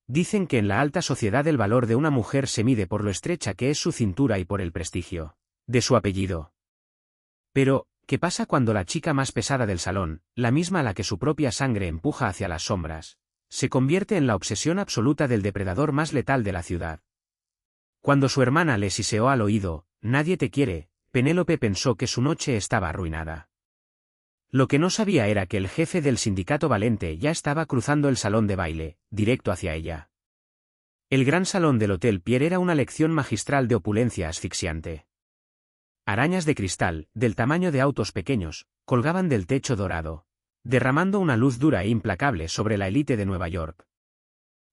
Dicen que en la alta sociedad el valor de una mujer se mide por lo estrecha que es su cintura y por el prestigio de su apellido. Pero, ¿qué pasa cuando la chica más pesada del salón, la misma a la que su propia sangre empuja hacia las sombras, se convierte en la obsesión absoluta del depredador más letal de la ciudad? Cuando su hermana le siseó al oído, «Nadie te quiere», Penélope pensó que su noche estaba arruinada. Lo que no sabía era que el jefe del sindicato Valente ya estaba cruzando el salón de baile, directo hacia ella. El gran salón del Hotel Pierre era una lección magistral de opulencia asfixiante. Arañas de cristal, del tamaño de autos pequeños, colgaban del techo dorado, derramando una luz dura e implacable sobre la élite de Nueva York.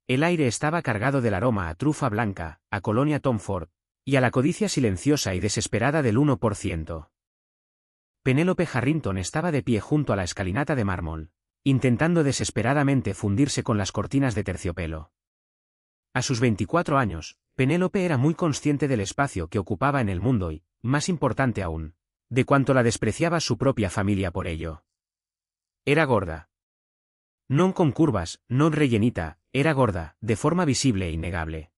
El aire estaba cargado del aroma a trufa blanca, a colonia Tom Ford, y a la codicia silenciosa y desesperada del 1%. Penélope Harrington estaba de pie junto a la escalinata de mármol, intentando desesperadamente fundirse con las cortinas de terciopelo. A sus 24 años, Penélope era muy consciente del espacio que ocupaba en el mundo y, más importante aún, de cuánto la despreciaba su propia familia por ello. Era gorda. No con curvas, no rellenita, era gorda, de forma visible e innegable.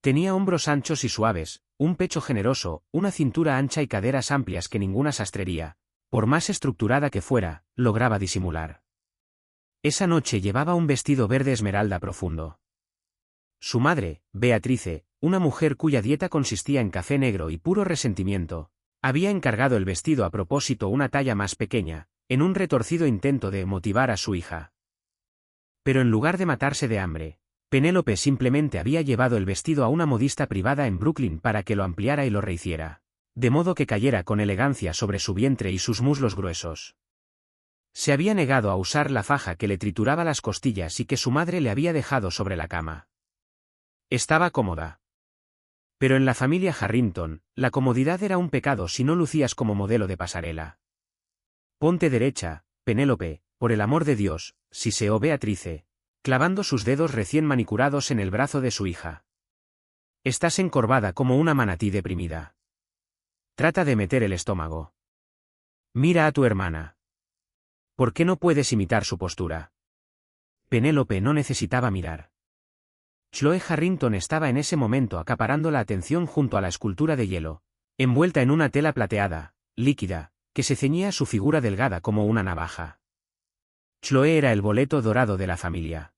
Tenía hombros anchos y suaves, un pecho generoso, una cintura ancha y caderas amplias que ninguna sastrería, por más estructurada que fuera, lograba disimular. Esa noche llevaba un vestido verde esmeralda profundo. Su madre, Beatrice, una mujer cuya dieta consistía en café negro y puro resentimiento, había encargado el vestido a propósito una talla más pequeña, en un retorcido intento de motivar a su hija. Pero en lugar de matarse de hambre, Penélope simplemente había llevado el vestido a una modista privada en Brooklyn para que lo ampliara y lo rehiciera, de modo que cayera con elegancia sobre su vientre y sus muslos gruesos. Se había negado a usar la faja que le trituraba las costillas y que su madre le había dejado sobre la cama. Estaba cómoda. Pero en la familia Harrington, la comodidad era un pecado si no lucías como modelo de pasarela. «Ponte derecha, Penélope, por el amor de Dios», siseó Beatrice, clavando sus dedos recién manicurados en el brazo de su hija. «Estás encorvada como una manatí deprimida. Trata de meter el estómago. Mira a tu hermana. ¿Por qué no puedes imitar su postura?» Penélope no necesitaba mirar. Chloe Harrington estaba en ese momento acaparando la atención junto a la escultura de hielo, envuelta en una tela plateada, líquida, que se ceñía a su figura delgada como una navaja. Chloe era el boleto dorado de la familia.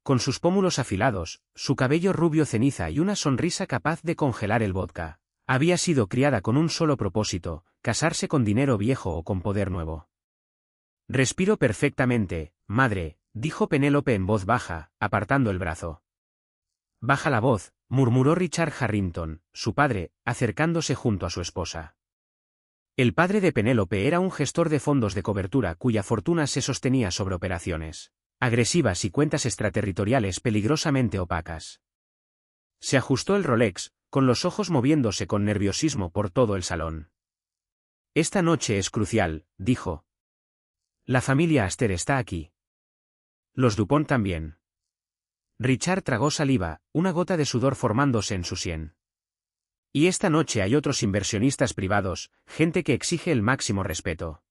Con sus pómulos afilados, su cabello rubio ceniza y una sonrisa capaz de congelar el vodka, había sido criada con un solo propósito, casarse con dinero viejo o con poder nuevo. «Respiro perfectamente, madre», dijo Penélope en voz baja, apartando el brazo. «Baja la voz», murmuró Richard Harrington, su padre, acercándose junto a su esposa. El padre de Penélope era un gestor de fondos de cobertura cuya fortuna se sostenía sobre operaciones agresivas y cuentas extraterritoriales peligrosamente opacas. Se ajustó el Rolex, con los ojos moviéndose con nerviosismo por todo el salón. «Esta noche es crucial», dijo. «La familia Astor está aquí. Los Dupont también». Richard tragó saliva, una gota de sudor formándose en su sien. «Y esta noche hay otros inversionistas privados, gente que exige el máximo respeto».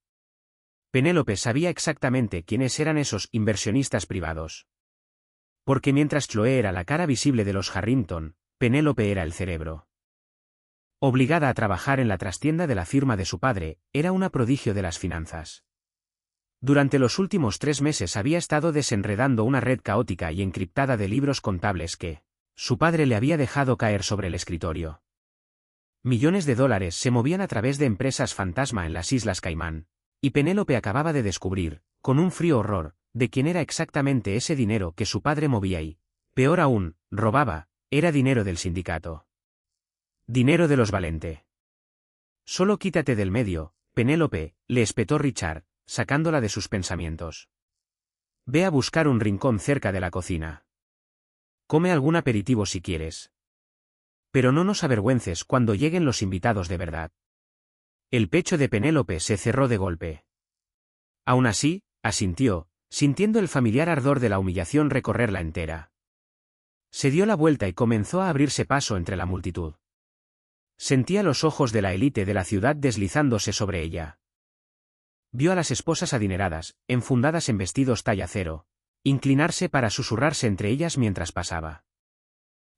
Penélope sabía exactamente quiénes eran esos inversionistas privados. Porque mientras Chloe era la cara visible de los Harrington, Penélope era el cerebro. Obligada a trabajar en la trastienda de la firma de su padre, era una prodigio de las finanzas. Durante los últimos 3 meses había estado desenredando una red caótica y encriptada de libros contables que su padre le había dejado caer sobre el escritorio. Millones de dólares se movían a través de empresas fantasma en las Islas Caimán, y Penélope acababa de descubrir, con un frío horror, de quién era exactamente ese dinero que su padre movía y, peor aún, robaba, era dinero del sindicato. Dinero de los Valente. «Solo quítate del medio, Penélope», le espetó Richard, sacándola de sus pensamientos. «Ve a buscar un rincón cerca de la cocina. Come algún aperitivo si quieres. Pero no nos avergüences cuando lleguen los invitados de verdad». El pecho de Penélope se cerró de golpe. Aún así, asintió, sintiendo el familiar ardor de la humillación recorrerla entera. Se dio la vuelta y comenzó a abrirse paso entre la multitud. Sentía los ojos de la élite de la ciudad deslizándose sobre ella. Vio a las esposas adineradas, enfundadas en vestidos talla cero, inclinarse para susurrarse entre ellas mientras pasaba.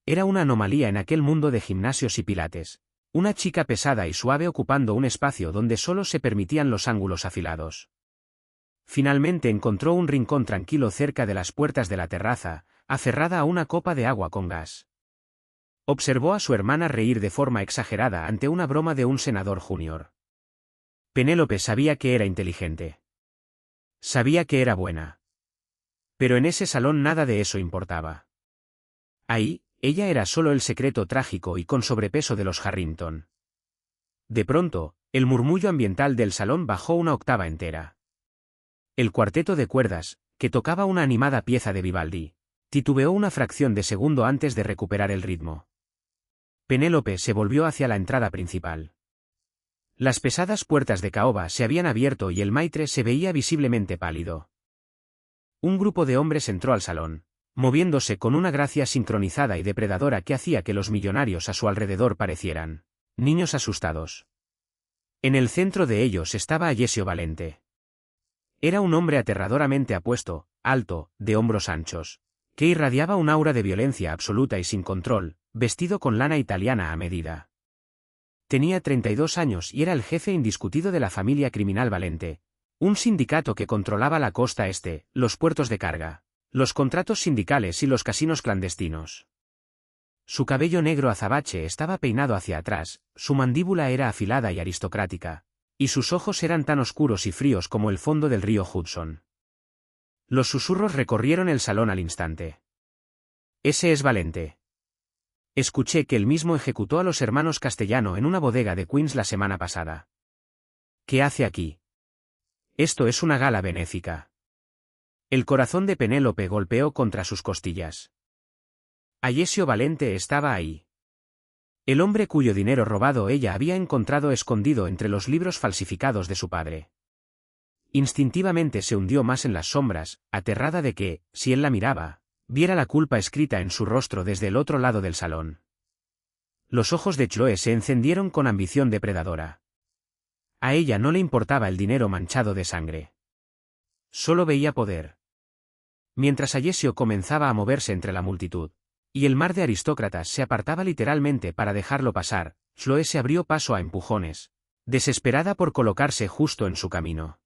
Era una anomalía en aquel mundo de gimnasios y pilates. Una chica pesada y suave ocupando un espacio donde solo se permitían los ángulos afilados. Finalmente encontró un rincón tranquilo cerca de las puertas de la terraza, aferrada a una copa de agua con gas. Observó a su hermana reír de forma exagerada ante una broma de un senador junior. Penélope sabía que era inteligente. Sabía que era buena. Pero en ese salón nada de eso importaba. Ahí, ella era solo el secreto trágico y con sobrepeso de los Harrington. De pronto, el murmullo ambiental del salón bajó una octava entera. El cuarteto de cuerdas, que tocaba una animada pieza de Vivaldi, titubeó una fracción de segundo antes de recuperar el ritmo. Penélope se volvió hacia la entrada principal. Las pesadas puertas de caoba se habían abierto y el maitre se veía visiblemente pálido. Un grupo de hombres entró al salón, moviéndose con una gracia sincronizada y depredadora que hacía que los millonarios a su alrededor parecieran niños asustados. En el centro de ellos estaba Alessio Valente. Era un hombre aterradoramente apuesto, alto, de hombros anchos, que irradiaba un aura de violencia absoluta y sin control, vestido con lana italiana a medida. Tenía 32 años y era el jefe indiscutido de la familia criminal Valente, un sindicato que controlaba la costa este, los puertos de carga, los contratos sindicales y los casinos clandestinos. Su cabello negro azabache estaba peinado hacia atrás, su mandíbula era afilada y aristocrática, y sus ojos eran tan oscuros y fríos como el fondo del río Hudson. Los susurros recorrieron el salón al instante. Ese es Valente. Escuché que él mismo ejecutó a los hermanos Castellano en una bodega de Queens la semana pasada. ¿Qué hace aquí? Esto es una gala benéfica. El corazón de Penélope golpeó contra sus costillas. Alessio Valente estaba ahí. El hombre cuyo dinero robado ella había encontrado escondido entre los libros falsificados de su padre. Instintivamente se hundió más en las sombras, aterrada de que, si él la miraba, viera la culpa escrita en su rostro desde el otro lado del salón. Los ojos de Chloe se encendieron con ambición depredadora. A ella no le importaba el dinero manchado de sangre. Solo veía poder. Mientras Alessio comenzaba a moverse entre la multitud, y el mar de aristócratas se apartaba literalmente para dejarlo pasar, Chloe se abrió paso a empujones, desesperada por colocarse justo en su camino.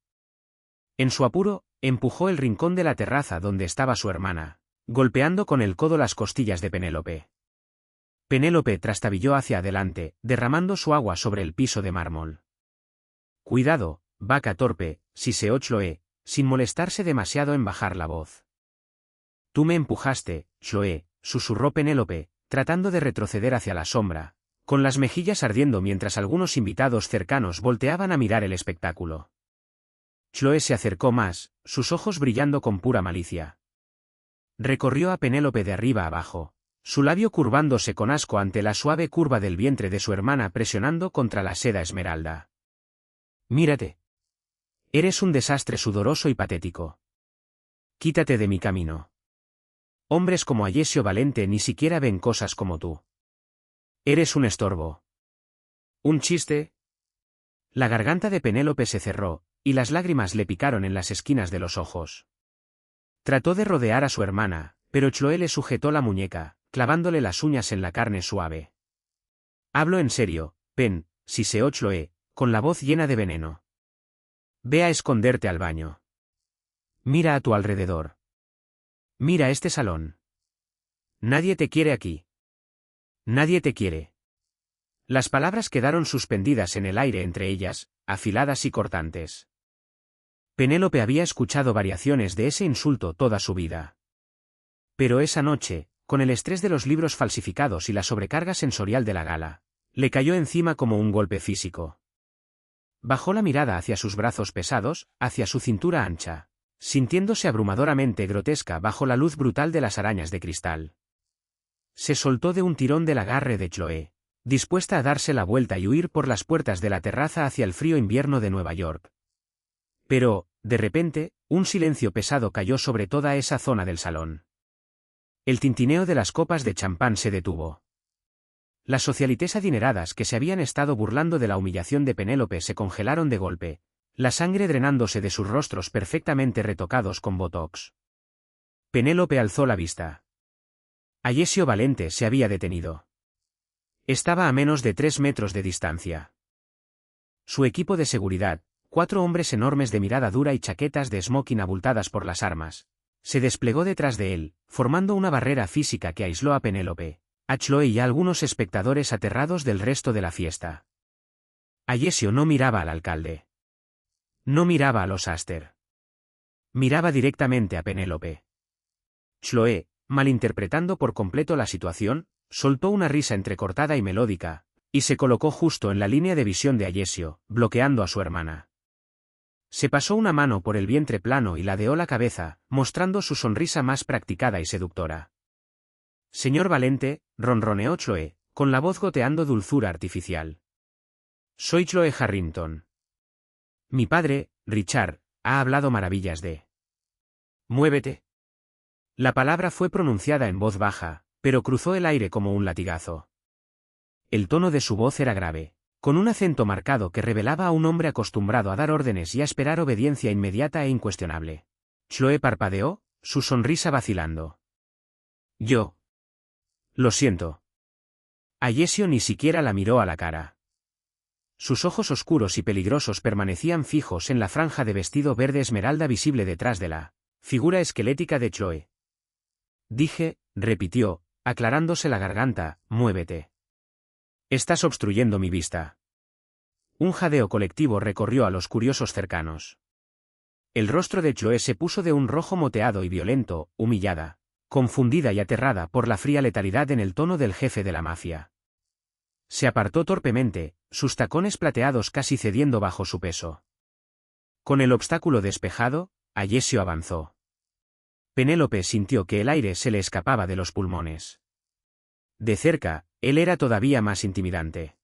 En su apuro, empujó el rincón de la terraza donde estaba su hermana, golpeando con el codo las costillas de Penélope. Penélope trastabilló hacia adelante, derramando su agua sobre el piso de mármol. «Cuidado, vaca torpe», siseó Chloe, sin molestarse demasiado en bajar la voz. «Tú me empujaste, Chloe», susurró Penélope, tratando de retroceder hacia la sombra, con las mejillas ardiendo mientras algunos invitados cercanos volteaban a mirar el espectáculo. Chloe se acercó más, sus ojos brillando con pura malicia. Recorrió a Penélope de arriba abajo, su labio curvándose con asco ante la suave curva del vientre de su hermana presionando contra la seda esmeralda. «Mírate. Eres un desastre sudoroso y patético. Quítate de mi camino. Hombres como Alessio Valente ni siquiera ven cosas como tú. Eres un estorbo». «¿Un chiste?» La garganta de Penélope se cerró, y las lágrimas le picaron en las esquinas de los ojos. Trató de rodear a su hermana, pero Chloe le sujetó la muñeca, clavándole las uñas en la carne suave. «Hablo en serio, Pen», siseó Chloe, con la voz llena de veneno. «Ve a esconderte al baño. Mira a tu alrededor. Mira este salón. Nadie te quiere aquí. Nadie te quiere». Las palabras quedaron suspendidas en el aire entre ellas, afiladas y cortantes. Penélope había escuchado variaciones de ese insulto toda su vida. Pero esa noche, con el estrés de los libros falsificados y la sobrecarga sensorial de la gala, le cayó encima como un golpe físico. Bajó la mirada hacia sus brazos pesados, hacia su cintura ancha, sintiéndose abrumadoramente grotesca bajo la luz brutal de las arañas de cristal. Se soltó de un tirón del agarre de Chloe, dispuesta a darse la vuelta y huir por las puertas de la terraza hacia el frío invierno de Nueva York. Pero, de repente, un silencio pesado cayó sobre toda esa zona del salón. El tintineo de las copas de champán se detuvo. Las socialites adineradas que se habían estado burlando de la humillación de Penélope se congelaron de golpe, la sangre drenándose de sus rostros perfectamente retocados con botox. Penélope alzó la vista. Ayesio Valente se había detenido. Estaba a menos de 3 metros de distancia. Su equipo de seguridad, 4 hombres enormes de mirada dura y chaquetas de smoking abultadas por las armas, se desplegó detrás de él, formando una barrera física que aisló a Penélope, a Chloe y a algunos espectadores aterrados del resto de la fiesta. Ayesio no miraba al alcalde. No miraba a los Aster. Miraba directamente a Penélope. Chloe, malinterpretando por completo la situación, soltó una risa entrecortada y melódica, y se colocó justo en la línea de visión de Ayesio, bloqueando a su hermana. Se pasó una mano por el vientre plano y ladeó la cabeza, mostrando su sonrisa más practicada y seductora. Señor Valente, ronroneó Chloe, con la voz goteando dulzura artificial. Soy Chloe Harrington. Mi padre, Richard, ha hablado maravillas de... Muévete. La palabra fue pronunciada en voz baja, pero cruzó el aire como un latigazo. El tono de su voz era grave, con un acento marcado que revelaba a un hombre acostumbrado a dar órdenes y a esperar obediencia inmediata e incuestionable. Chloe parpadeó, su sonrisa vacilando. Yo. Lo siento. Ayesio ni siquiera la miró a la cara. Sus ojos oscuros y peligrosos permanecían fijos en la franja de vestido verde esmeralda visible detrás de la figura esquelética de Chloe. Dije, repitió, aclarándose la garganta, muévete. Estás obstruyendo mi vista. Un jadeo colectivo recorrió a los curiosos cercanos. El rostro de Chloe se puso de un rojo moteado y violento, humillada, confundida y aterrada por la fría letalidad en el tono del jefe de la mafia. Se apartó torpemente, sus tacones plateados casi cediendo bajo su peso. Con el obstáculo despejado, Ayesio avanzó. Penélope sintió que el aire se le escapaba de los pulmones. De cerca, él era todavía más intimidante.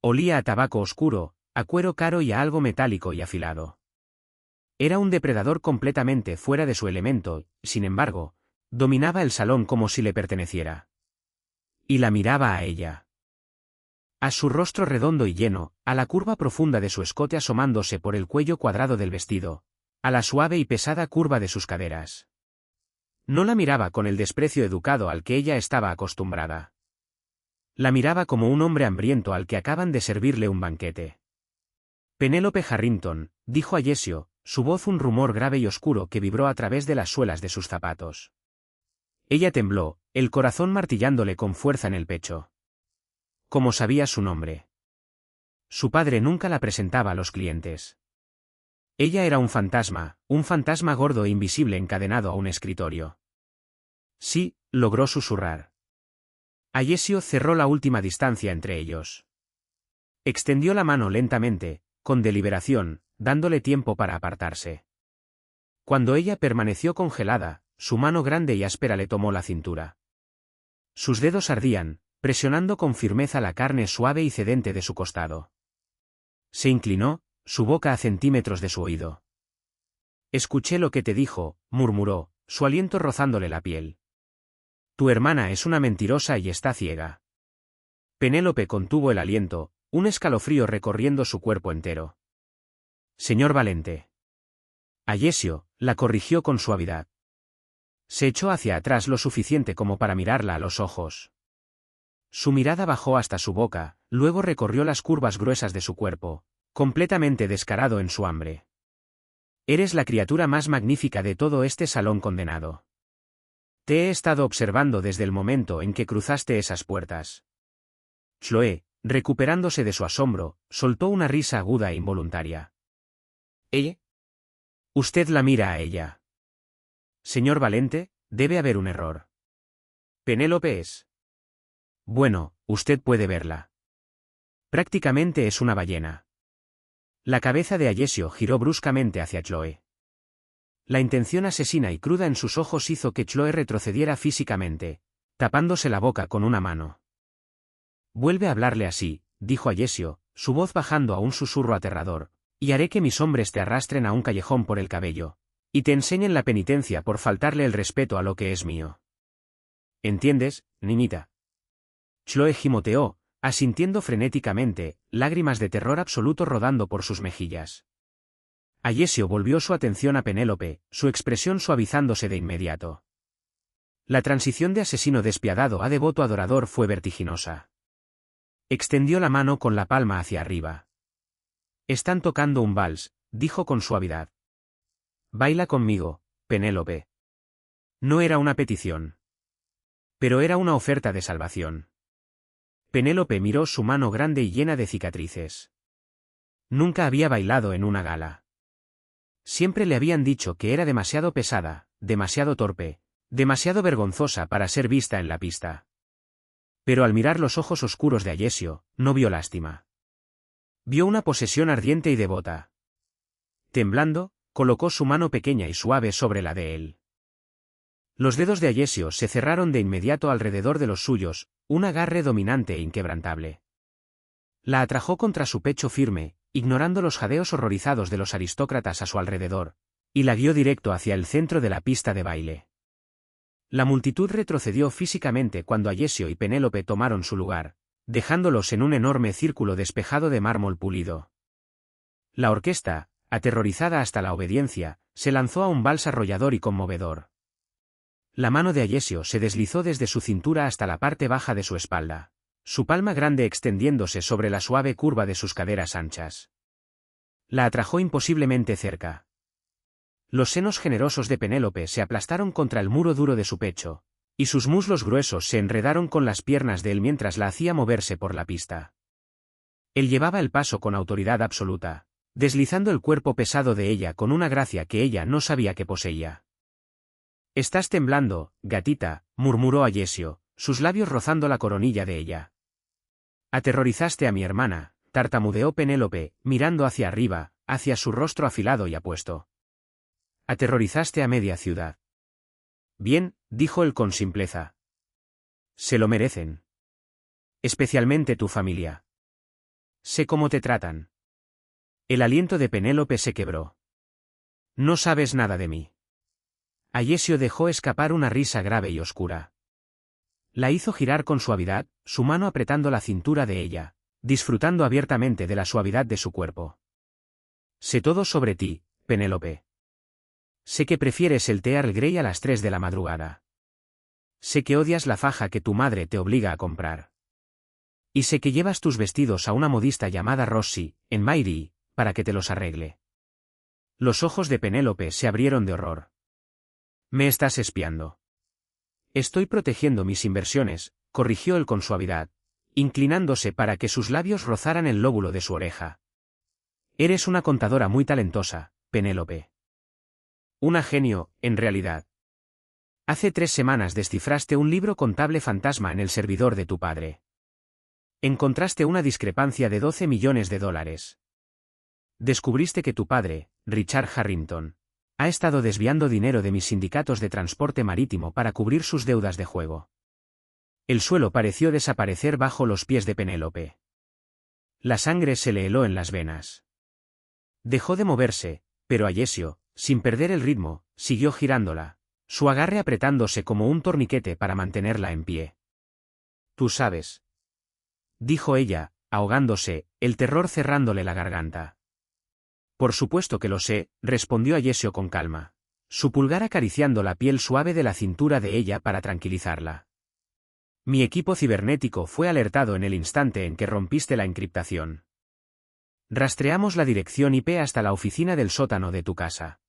Olía a tabaco oscuro, a cuero caro y a algo metálico y afilado. Era un depredador completamente fuera de su elemento, sin embargo, dominaba el salón como si le perteneciera. Y la miraba a ella. A su rostro redondo y lleno, a la curva profunda de su escote asomándose por el cuello cuadrado del vestido, a la suave y pesada curva de sus caderas. No la miraba con el desprecio educado al que ella estaba acostumbrada. La miraba como un hombre hambriento al que acaban de servirle un banquete. Penélope Harrington, dijo Ayesio, su voz un rumor grave y oscuro que vibró a través de las suelas de sus zapatos. Ella tembló, el corazón martillándole con fuerza en el pecho. ¿Cómo sabía su nombre? Su padre nunca la presentaba a los clientes. Ella era un fantasma gordo e invisible encadenado a un escritorio. Sí, logró susurrar. Ayesio cerró la última distancia entre ellos. Extendió la mano lentamente, con deliberación, dándole tiempo para apartarse. Cuando ella permaneció congelada, su mano grande y áspera le tomó la cintura. Sus dedos ardían, presionando con firmeza la carne suave y cedente de su costado. Se inclinó, su boca a centímetros de su oído. Escuché lo que te dijo, murmuró, su aliento rozándole la piel. Tu hermana es una mentirosa y está ciega. Penélope contuvo el aliento, un escalofrío recorriendo su cuerpo entero. Señor Valente. Ayesio, la corrigió con suavidad. Se echó hacia atrás lo suficiente como para mirarla a los ojos. Su mirada bajó hasta su boca, luego recorrió las curvas gruesas de su cuerpo, completamente descarado en su hambre. Eres la criatura más magnífica de todo este salón condenado. Te he estado observando desde el momento en que cruzaste esas puertas. Chloe, recuperándose de su asombro, soltó una risa aguda e involuntaria. ¿Ella? Usted la mira a ella. Señor Valente, debe haber un error. Penélope es. Bueno, usted puede verla. Prácticamente es una ballena. La cabeza de Ayesio giró bruscamente hacia Chloe. La intención asesina y cruda en sus ojos hizo que Chloe retrocediera físicamente, tapándose la boca con una mano. Vuelve a hablarle así, dijo Ayesio, su voz bajando a un susurro aterrador, y haré que mis hombres te arrastren a un callejón por el cabello, y te enseñen la penitencia por faltarle el respeto a lo que es mío. ¿Entiendes, niñita? Chloe gimoteó, asintiendo frenéticamente, lágrimas de terror absoluto rodando por sus mejillas. Ayesio volvió su atención a Penélope, su expresión suavizándose de inmediato. La transición de asesino despiadado a devoto adorador fue vertiginosa. Extendió la mano con la palma hacia arriba. Están tocando un vals, dijo con suavidad. Baila conmigo, Penélope. No era una petición. Pero era una oferta de salvación. Penélope miró su mano grande y llena de cicatrices. Nunca había bailado en una gala. Siempre le habían dicho que era demasiado pesada, demasiado torpe, demasiado vergonzosa para ser vista en la pista. Pero al mirar los ojos oscuros de Ayesio, no vio lástima. Vio una posesión ardiente y devota. Temblando, colocó su mano pequeña y suave sobre la de él. Los dedos de Ayesio se cerraron de inmediato alrededor de los suyos, un agarre dominante e inquebrantable. La atrajo contra su pecho firme, ignorando los jadeos horrorizados de los aristócratas a su alrededor, y la guió directo hacia el centro de la pista de baile. La multitud retrocedió físicamente cuando Ayesio y Penélope tomaron su lugar, dejándolos en un enorme círculo despejado de mármol pulido. La orquesta, aterrorizada hasta la obediencia, se lanzó a un vals arrollador y conmovedor. La mano de Ayesio se deslizó desde su cintura hasta la parte baja de su espalda, su palma grande extendiéndose sobre la suave curva de sus caderas anchas. La atrajo imposiblemente cerca. Los senos generosos de Penélope se aplastaron contra el muro duro de su pecho, y sus muslos gruesos se enredaron con las piernas de él mientras la hacía moverse por la pista. Él llevaba el paso con autoridad absoluta, deslizando el cuerpo pesado de ella con una gracia que ella no sabía que poseía. «Estás temblando, gatita», murmuró Ayesio, sus labios rozando la coronilla de ella. «Aterrorizaste a mi hermana», tartamudeó Penélope, mirando hacia arriba, hacia su rostro afilado y apuesto. «Aterrorizaste a media ciudad». «Bien», dijo él con simpleza. «Se lo merecen. Especialmente tu familia. Sé cómo te tratan». El aliento de Penélope se quebró. «No sabes nada de mí». Ayesio dejó escapar una risa grave y oscura. La hizo girar con suavidad, su mano apretando la cintura de ella, disfrutando abiertamente de la suavidad de su cuerpo. «Sé todo sobre ti, Penélope. Sé que prefieres el té Earl Grey a las 3 de la madrugada. Sé que odias la faja que tu madre te obliga a comprar. Y sé que llevas tus vestidos a una modista llamada Rossi, en Mairie, para que te los arregle». Los ojos de Penélope se abrieron de horror. «Me estás espiando». «Estoy protegiendo mis inversiones», corrigió él con suavidad, inclinándose para que sus labios rozaran el lóbulo de su oreja. «Eres una contadora muy talentosa, Penélope. Una genio, en realidad. Hace 3 semanas descifraste un libro contable fantasma en el servidor de tu padre. Encontraste una discrepancia de $12 millones. Descubriste que tu padre, Richard Harrington, ha estado desviando dinero de mis sindicatos de transporte marítimo para cubrir sus deudas de juego». El suelo pareció desaparecer bajo los pies de Penélope. La sangre se le heló en las venas. Dejó de moverse, pero Ayesio, sin perder el ritmo, siguió girándola, su agarre apretándose como un torniquete para mantenerla en pie. «Tú sabes», dijo ella, ahogándose, el terror cerrándole la garganta. «Por supuesto que lo sé», respondió Ayesio con calma, su pulgar acariciando la piel suave de la cintura de ella para tranquilizarla. «Mi equipo cibernético fue alertado en el instante en que rompiste la encriptación. Rastreamos la dirección IP hasta la oficina del sótano de tu casa.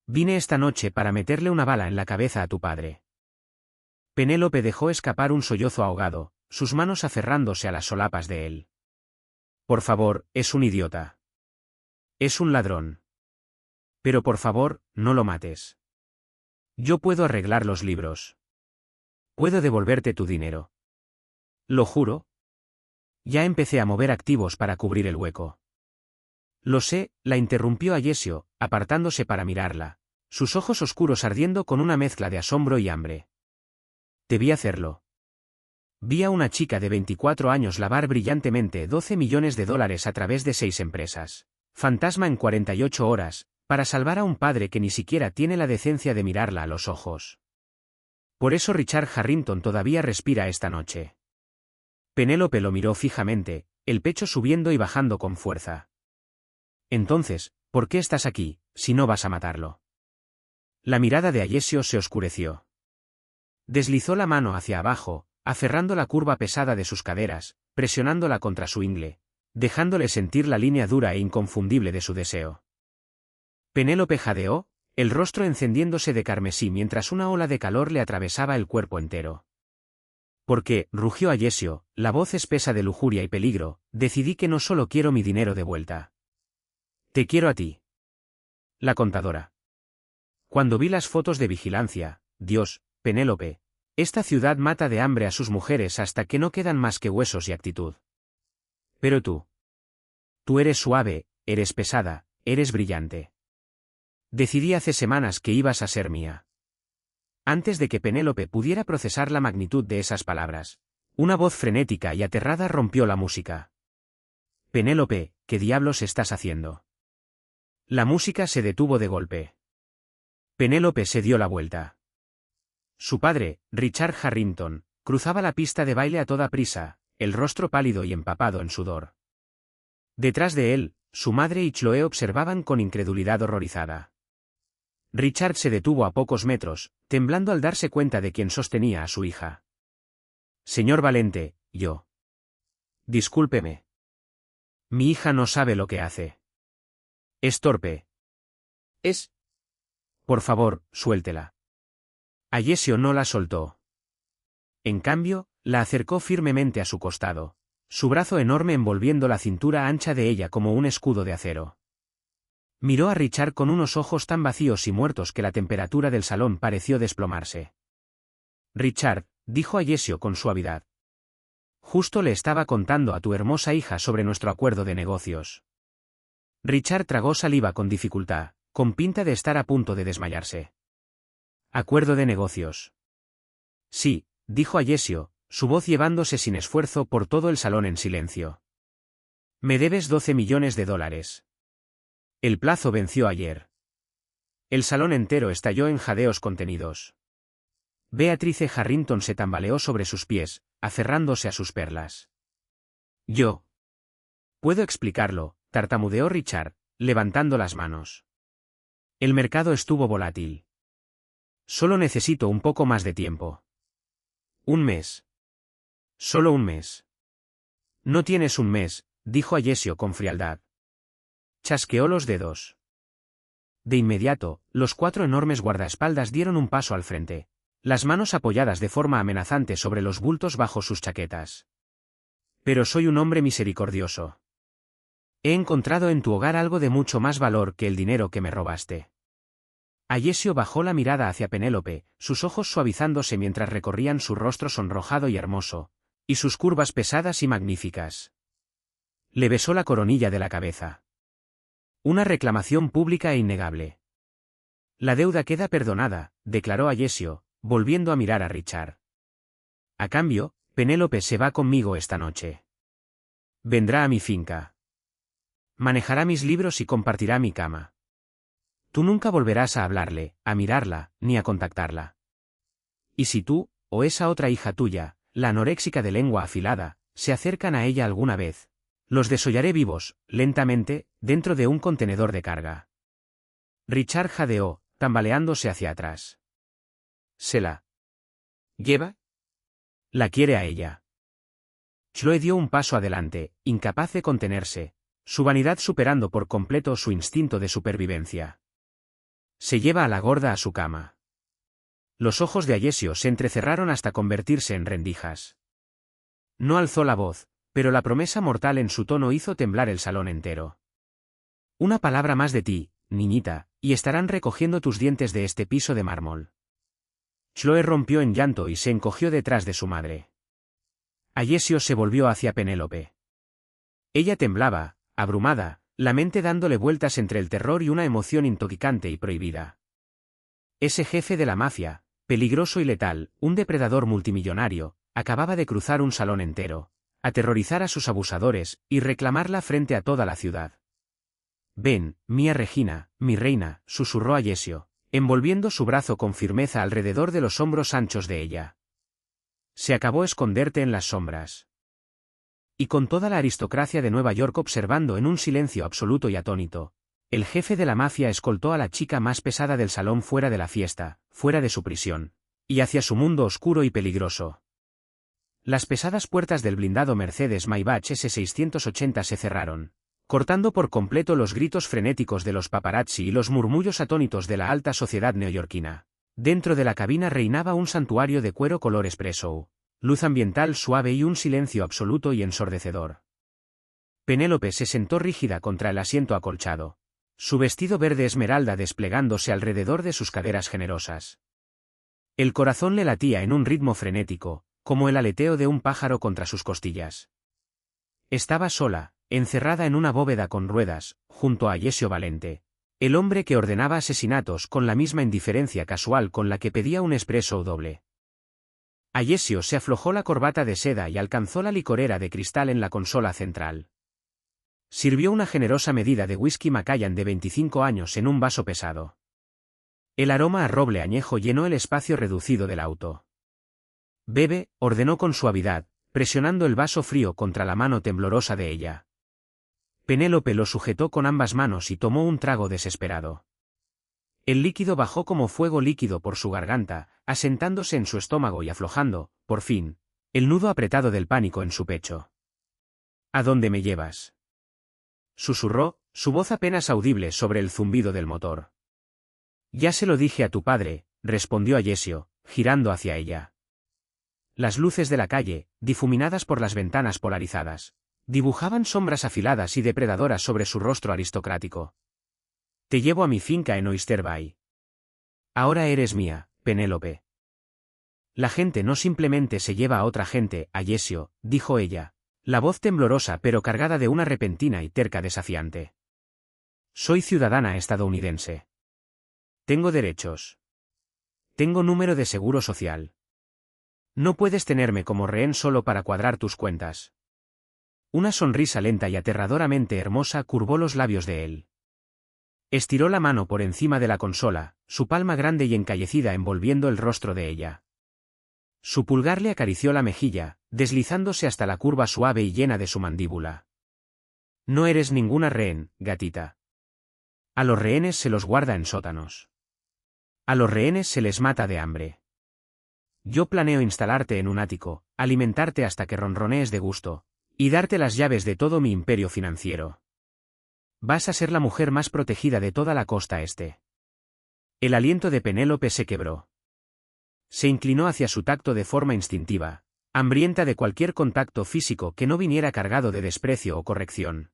Vine esta noche para meterle una bala en la cabeza a tu padre». Penélope dejó escapar un sollozo ahogado, sus manos aferrándose a las solapas de él. «Por favor, es un idiota. Es un ladrón. Pero por favor, no lo mates. Yo puedo arreglar los libros. Puedo devolverte tu dinero. Lo juro». Ya empecé a mover activos para cubrir el hueco. «Lo sé», la interrumpió Ayesio, apartándose para mirarla, sus ojos oscuros ardiendo con una mezcla de asombro y hambre. «Te vi hacerlo. Vi a una chica de 24 años lavar brillantemente $12 millones a través de 6 empresas. Fantasma en 48 horas, para salvar a un padre que ni siquiera tiene la decencia de mirarla a los ojos. Por eso Richard Harrington todavía respira esta noche». Penélope lo miró fijamente, el pecho subiendo y bajando con fuerza. «Entonces, ¿Por qué estás aquí, si no vas a matarlo? La mirada de Ayesio se oscureció. Deslizó la mano hacia abajo, aferrando la curva pesada de sus caderas, presionándola contra su ingle, dejándole sentir la línea dura e inconfundible de su deseo. Penélope jadeó, el rostro encendiéndose de carmesí mientras una ola de calor le atravesaba el cuerpo entero. Porque, rugió Ayesio, la voz espesa de lujuria y peligro, decidí que no solo quiero mi dinero de vuelta. Te quiero a ti. La contadora. Cuando vi las fotos de vigilancia, Dios, Penélope, esta ciudad mata de hambre a sus mujeres hasta que no quedan más que huesos y actitud. Pero tú eres suave, eres pesada, eres brillante. Decidí hace semanas que ibas a ser mía. Antes de que Penélope pudiera procesar la magnitud de esas palabras, una voz frenética y aterrada rompió la música. Penélope, ¿qué diablos estás haciendo? La música se detuvo de golpe. Penélope se dio la vuelta. Su padre, Richard Harrington, cruzaba la pista de baile a toda prisa, el rostro pálido y empapado en sudor. Detrás de él, su madre y Chloe observaban con incredulidad horrorizada. Richard se detuvo a pocos metros, temblando al darse cuenta de quién sostenía a su hija. Señor Valente, yo. Discúlpeme. Mi hija no sabe lo que hace. Es torpe. Es. Por favor, suéltela. Ayesio no la soltó. En cambio, la acercó firmemente a su costado, su brazo enorme envolviendo la cintura ancha de ella como un escudo de acero. Miró a Richard con unos ojos tan vacíos y muertos que la temperatura del salón pareció desplomarse. Richard, dijo Ayesio con suavidad. Justo le estaba contando a tu hermosa hija sobre nuestro acuerdo de negocios. Richard tragó saliva con dificultad, con pinta de estar a punto de desmayarse. Acuerdo de negocios. Sí, dijo Ayesio, su voz llevándose sin esfuerzo por todo el salón en silencio. Me debes 12 millones de dólares. El plazo venció ayer. El salón entero estalló en jadeos contenidos. Beatrice Harrington se tambaleó sobre sus pies, aferrándose a sus perlas. Yo. Puedo explicarlo, tartamudeó Richard, levantando las manos. El mercado estuvo volátil. Solo necesito un poco más de tiempo. Un mes. Solo un mes. No tienes un mes, dijo Ayesio con frialdad. Chasqueó los dedos. De inmediato, los 4 enormes guardaespaldas dieron un paso al frente, las manos apoyadas de forma amenazante sobre los bultos bajo sus chaquetas. Pero soy un hombre misericordioso. He encontrado en tu hogar algo de mucho más valor que el dinero que me robaste. Ayesio bajó la mirada hacia Penélope, sus ojos suavizándose mientras recorrían su rostro sonrojado y hermoso, y sus curvas pesadas y magníficas. Le besó la coronilla de la cabeza. Una reclamación pública e innegable. La deuda queda perdonada, declaró Ayesio, volviendo a mirar a Richard. A cambio, Penélope se va conmigo esta noche. Vendrá a mi finca. Manejará mis libros y compartirá mi cama. Tú nunca volverás a hablarle, a mirarla, ni a contactarla. Y si tú, o esa otra hija tuya, la anoréxica de lengua afilada, se acercan a ella alguna vez, los desollaré vivos, lentamente, dentro de un contenedor de carga. Richard jadeó, tambaleándose hacia atrás. ¿Se la lleva? La quiere a ella. Chloe dio un paso adelante, incapaz de contenerse, su vanidad superando por completo su instinto de supervivencia. Se lleva a la gorda a su cama. Los ojos de Ayesio se entrecerraron hasta convertirse en rendijas. No alzó la voz, pero la promesa mortal en su tono hizo temblar el salón entero. Una palabra más de ti, niñita, y estarán recogiendo tus dientes de este piso de mármol. Chloe rompió en llanto y se encogió detrás de su madre. Ayesio se volvió hacia Penélope. Ella temblaba, abrumada, la mente dándole vueltas entre el terror y una emoción intoxicante y prohibida. Ese jefe de la mafia, peligroso y letal, un depredador multimillonario, acababa de cruzar un salón entero, aterrorizar a sus abusadores y reclamarla frente a toda la ciudad. Ven, mía Regina, mi reina, susurró Ayesio, envolviendo su brazo con firmeza alrededor de los hombros anchos de ella. Se acabó esconderte en las sombras. Y con toda la aristocracia de Nueva York observando en un silencio absoluto y atónito, El jefe de la mafia escoltó a la chica más pesada del salón fuera de la fiesta, fuera de su prisión, y hacia su mundo oscuro y peligroso. Las pesadas puertas del blindado Mercedes-Maybach S680 se cerraron, cortando por completo los gritos frenéticos de los paparazzi y los murmullos atónitos de la alta sociedad neoyorquina. Dentro de la cabina reinaba un santuario de cuero color espresso, luz ambiental suave y un silencio absoluto y ensordecedor. Penélope se sentó rígida contra el asiento acolchado, su vestido verde esmeralda desplegándose alrededor de sus caderas generosas. El corazón le latía en un ritmo frenético, como el aleteo de un pájaro contra sus costillas. Estaba sola, encerrada en una bóveda con ruedas, junto a Alessio Valente, el hombre que ordenaba asesinatos con la misma indiferencia casual con la que pedía un espresso doble. Alessio se aflojó la corbata de seda y alcanzó la licorera de cristal en la consola central. Sirvió una generosa medida de whisky Macallan de 25 años en un vaso pesado. El aroma a roble añejo llenó el espacio reducido del auto. «Bebe», ordenó con suavidad, presionando el vaso frío contra la mano temblorosa de ella. Penélope lo sujetó con ambas manos y tomó un trago desesperado. El líquido bajó como fuego líquido por su garganta, asentándose en su estómago y aflojando, por fin, el nudo apretado del pánico en su pecho. «¿A dónde me llevas?», susurró, su voz apenas audible sobre el zumbido del motor. «Ya se lo dije a tu padre», respondió Alessio, girando hacia ella. Las luces de la calle, difuminadas por las ventanas polarizadas, dibujaban sombras afiladas y depredadoras sobre su rostro aristocrático. «Te llevo a mi finca en Oyster Bay. Ahora eres mía, Penélope». «La gente no simplemente se lleva a otra gente, Alessio», dijo ella, la voz temblorosa pero cargada de una repentina y terca desafiante. «Soy ciudadana estadounidense. Tengo derechos. Tengo número de seguro social. No puedes tenerme como rehén solo para cuadrar tus cuentas». Una sonrisa lenta y aterradoramente hermosa curvó los labios de él. Estiró la mano por encima de la consola, su palma grande y encallecida envolviendo el rostro de ella. Su pulgar le acarició la mejilla, deslizándose hasta la curva suave y llena de su mandíbula. «No eres ninguna rehén, gatita. A los rehenes se los guarda en sótanos. A los rehenes se les mata de hambre. Yo planeo instalarte en un ático, alimentarte hasta que ronronees de gusto, y darte las llaves de todo mi imperio financiero. Vas a ser la mujer más protegida de toda la costa este». El aliento de Penélope se quebró. Se inclinó hacia su tacto de forma instintiva, hambrienta de cualquier contacto físico que no viniera cargado de desprecio o corrección.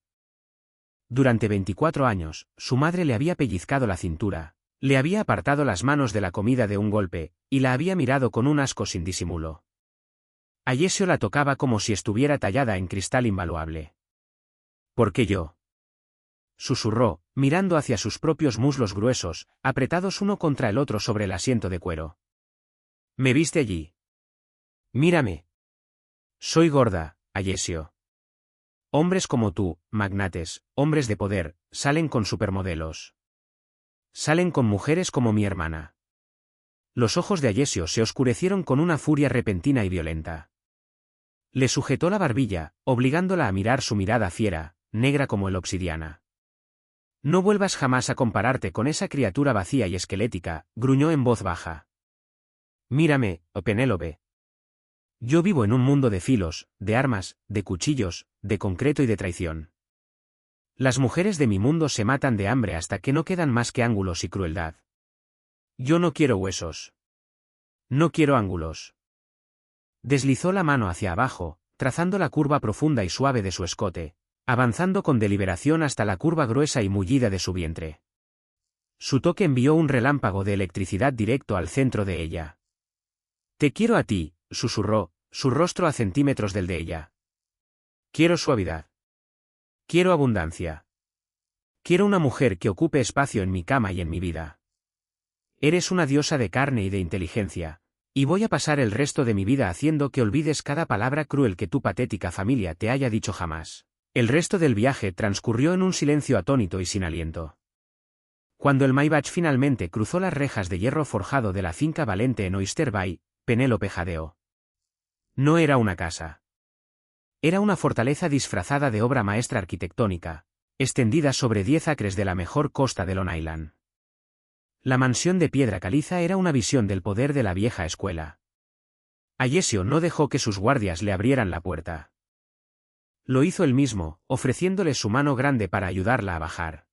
Durante 24 años, su madre le había pellizcado la cintura, le había apartado las manos de la comida de un golpe, y la había mirado con un asco sin disimulo. Alessio la tocaba como si estuviera tallada en cristal invaluable. «¿Por qué yo?», susurró, mirando hacia sus propios muslos gruesos, apretados uno contra el otro sobre el asiento de cuero. «¿Me viste allí? Mírame. Soy gorda, Alessio. Hombres como tú, magnates, hombres de poder, salen con supermodelos. Salen con mujeres como mi hermana». Los ojos de Alessio se oscurecieron con una furia repentina y violenta. Le sujetó la barbilla, obligándola a mirar su mirada fiera, negra como el obsidiana. «No vuelvas jamás a compararte con esa criatura vacía y esquelética», gruñó en voz baja. «Mírame, oh Penélope. Yo vivo en un mundo de filos, de armas, de cuchillos, de concreto y de traición. Las mujeres de mi mundo se matan de hambre hasta que no quedan más que ángulos y crueldad. Yo no quiero huesos. No quiero ángulos». Deslizó la mano hacia abajo, trazando la curva profunda y suave de su escote, avanzando con deliberación hasta la curva gruesa y mullida de su vientre. Su toque envió un relámpago de electricidad directo al centro de ella. «Te quiero a ti», susurró, su rostro a centímetros del de ella. «Quiero suavidad. Quiero abundancia. Quiero una mujer que ocupe espacio en mi cama y en mi vida. Eres una diosa de carne y de inteligencia, y voy a pasar el resto de mi vida haciendo que olvides cada palabra cruel que tu patética familia te haya dicho jamás». El resto del viaje transcurrió en un silencio atónito y sin aliento. Cuando el Maybach finalmente cruzó las rejas de hierro forjado de la finca Valente en Oyster Bay, Penélope jadeó. No era una casa. Era una fortaleza disfrazada de obra maestra arquitectónica, extendida sobre 10 acres de la mejor costa de Long Island. La mansión de piedra caliza era una visión del poder de la vieja escuela. Ayesio no dejó que sus guardias le abrieran la puerta. Lo hizo él mismo, ofreciéndole su mano grande para ayudarla a bajar.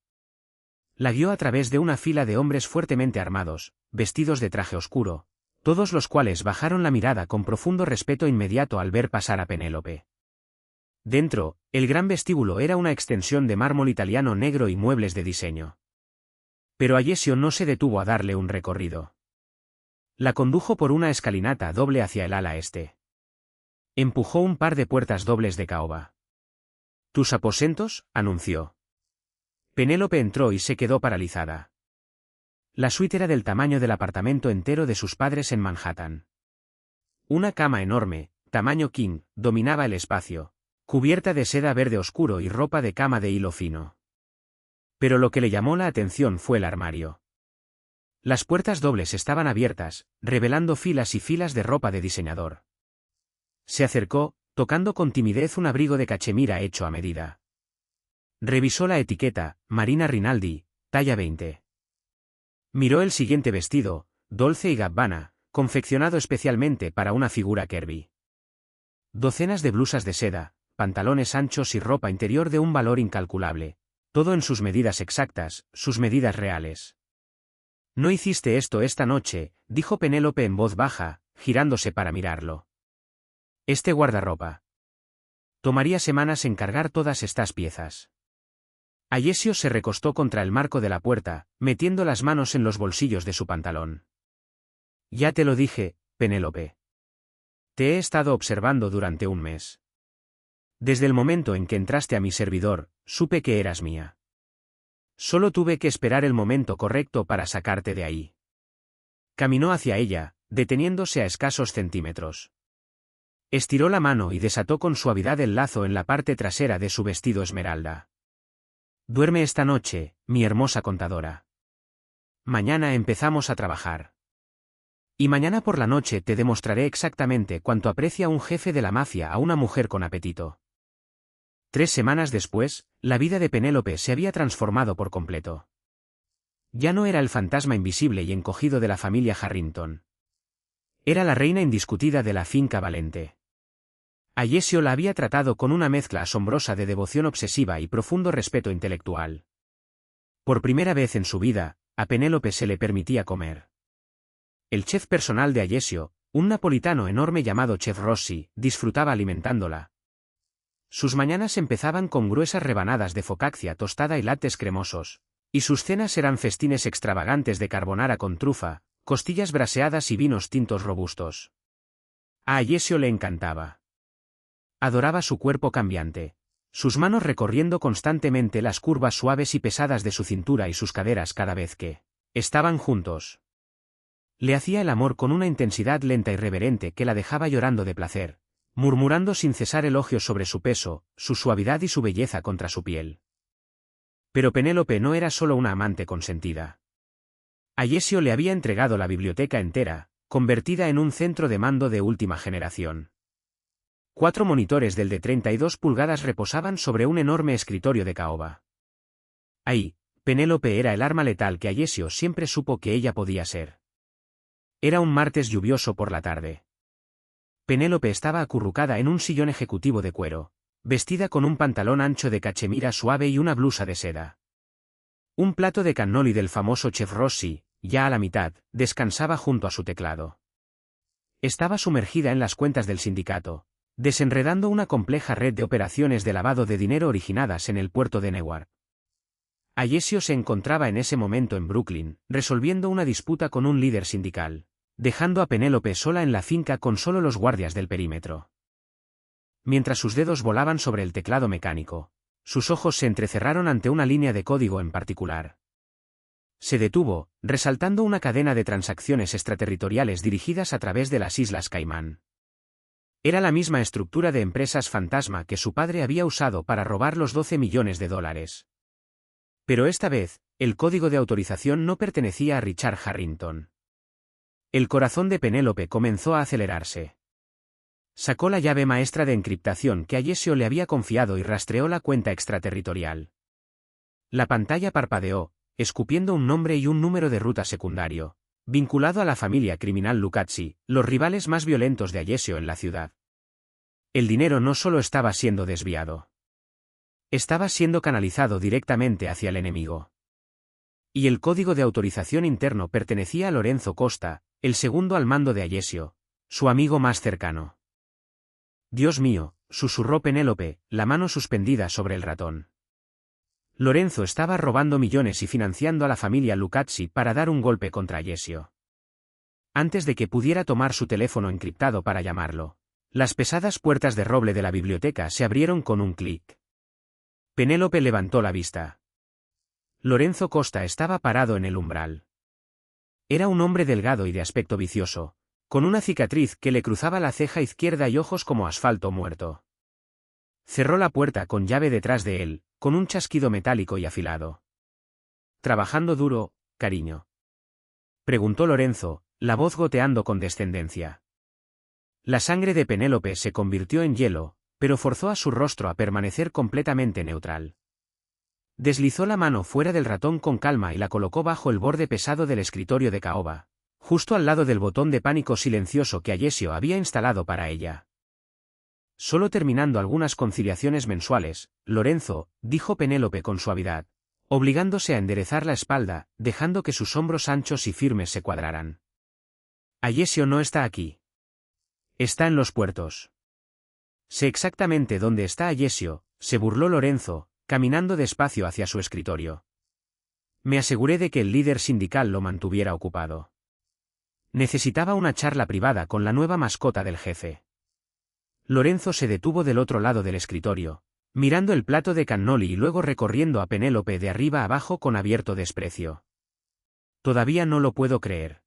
La guió a través de una fila de hombres fuertemente armados, vestidos de traje oscuro, todos los cuales bajaron la mirada con profundo respeto inmediato al ver pasar a Penélope. Dentro, el gran vestíbulo era una extensión de mármol italiano negro y muebles de diseño. Pero Ayesio no se detuvo a darle un recorrido. La condujo por una escalinata doble hacia el ala este. Empujó un par de puertas dobles de caoba. «¿Tus aposentos?», anunció. Penélope entró y se quedó paralizada. La suite era del tamaño del apartamento entero de sus padres en Manhattan. Una cama enorme, tamaño king, dominaba el espacio, cubierta de seda verde oscuro y ropa de cama de hilo fino. Pero lo que le llamó la atención fue el armario. Las puertas dobles estaban abiertas, revelando filas y filas de ropa de diseñador. Se acercó, tocando con timidez un abrigo de cachemira hecho a medida. Revisó la etiqueta, Marina Rinaldi, talla 20. Miró el siguiente vestido, Dolce & Gabbana, confeccionado especialmente para una figura curvy. Docenas de blusas de seda, pantalones anchos y ropa interior de un valor incalculable, todo en sus medidas exactas, sus medidas reales. «No hiciste esto esta noche», dijo Penélope en voz baja, girándose para mirarlo. «Este guardarropa. Tomaría semanas en cargar todas estas piezas». Ayesio se recostó contra el marco de la puerta, metiendo las manos en los bolsillos de su pantalón. «Ya te lo dije, Penélope. Te he estado observando durante un mes. Desde el momento en que entraste a mi servidor, supe que eras mía. Solo tuve que esperar el momento correcto para sacarte de ahí». Caminó hacia ella, deteniéndose a escasos centímetros. Estiró la mano y desató con suavidad el lazo en la parte trasera de su vestido esmeralda. «Duerme esta noche, mi hermosa contadora. Mañana empezamos a trabajar. Y mañana por la noche te demostraré exactamente cuánto aprecia un jefe de la mafia a una mujer con apetito». 3 semanas después, la vida de Penélope se había transformado por completo. Ya no era el fantasma invisible y encogido de la familia Harrington. Era la reina indiscutida de la finca Valente. Ayesio la había tratado con una mezcla asombrosa de devoción obsesiva y profundo respeto intelectual. Por primera vez en su vida, a Penélope se le permitía comer. El chef personal de Ayesio, un napolitano enorme llamado Chef Rossi, disfrutaba alimentándola. Sus mañanas empezaban con gruesas rebanadas de focaccia tostada y lattes cremosos, y sus cenas eran festines extravagantes de carbonara con trufa, costillas braseadas y vinos tintos robustos. A Ayesio le encantaba. Adoraba su cuerpo cambiante, sus manos recorriendo constantemente las curvas suaves y pesadas de su cintura y sus caderas cada vez que estaban juntos. Le hacía el amor con una intensidad lenta y reverente que la dejaba llorando de placer, murmurando sin cesar elogios sobre su peso, su suavidad y su belleza contra su piel. Pero Penélope no era solo una amante consentida. Ayesio le había entregado la biblioteca entera, convertida en un centro de mando de última generación. 4 monitores del de 32 pulgadas reposaban sobre un enorme escritorio de caoba. Ahí, Penélope era el arma letal que Ayesio siempre supo que ella podía ser. Era un martes lluvioso por la tarde. Penélope estaba acurrucada en un sillón ejecutivo de cuero, vestida con un pantalón ancho de cachemira suave y una blusa de seda. Un plato de cannoli del famoso Chef Rossi, ya a la mitad, descansaba junto a su teclado. Estaba sumergida en las cuentas del sindicato, desenredando una compleja red de operaciones de lavado de dinero originadas en el puerto de Newark. Ayesio se encontraba en ese momento en Brooklyn, resolviendo una disputa con un líder sindical, dejando a Penélope sola en la finca con solo los guardias del perímetro. Mientras sus dedos volaban sobre el teclado mecánico, sus ojos se entrecerraron ante una línea de código en particular. Se detuvo, resaltando una cadena de transacciones extraterritoriales dirigidas a través de las Islas Caimán. Era la misma estructura de empresas fantasma que su padre había usado para robar los $12 millones. Pero esta vez, el código de autorización no pertenecía a Richard Harrington. El corazón de Penélope comenzó a acelerarse. Sacó la llave maestra de encriptación que Ayesio le había confiado y rastreó la cuenta extraterritorial. La pantalla parpadeó, escupiendo un nombre y un número de ruta secundario, vinculado a la familia criminal Lucazzi, los rivales más violentos de Ayesio en la ciudad. El dinero no solo estaba siendo desviado. Estaba siendo canalizado directamente hacia el enemigo. Y el código de autorización interno pertenecía a Lorenzo Costa, el segundo al mando de Ayesio, su amigo más cercano. Dios mío, susurró Penélope, la mano suspendida sobre el ratón. Lorenzo estaba robando millones y financiando a la familia Lucazzi para dar un golpe contra Ayesio. Antes de que pudiera tomar su teléfono encriptado para llamarlo, las pesadas puertas de roble de la biblioteca se abrieron con un clic. Penélope levantó la vista. Lorenzo Costa estaba parado en el umbral. Era un hombre delgado y de aspecto vicioso, con una cicatriz que le cruzaba la ceja izquierda y ojos como asfalto muerto. Cerró la puerta con llave detrás de él, con un chasquido metálico y afilado. «¿Trabajando duro, cariño?», preguntó Lorenzo, la voz goteando con descendencia. La sangre de Penélope se convirtió en hielo, pero forzó a su rostro a permanecer completamente neutral. Deslizó la mano fuera del ratón con calma y la colocó bajo el borde pesado del escritorio de caoba, justo al lado del botón de pánico silencioso que Ayesio había instalado para ella. Solo terminando algunas conciliaciones mensuales, Lorenzo, dijo Penélope con suavidad, obligándose a enderezar la espalda, dejando que sus hombros anchos y firmes se cuadraran. Ayesio no está aquí. Está en los puertos. Sé exactamente dónde está Ayesio, se burló Lorenzo, caminando despacio hacia su escritorio. Me aseguré de que el líder sindical lo mantuviera ocupado. Necesitaba una charla privada con la nueva mascota del jefe. Lorenzo se detuvo del otro lado del escritorio, mirando el plato de cannoli y luego recorriendo a Penélope de arriba a abajo con abierto desprecio. Todavía no lo puedo creer.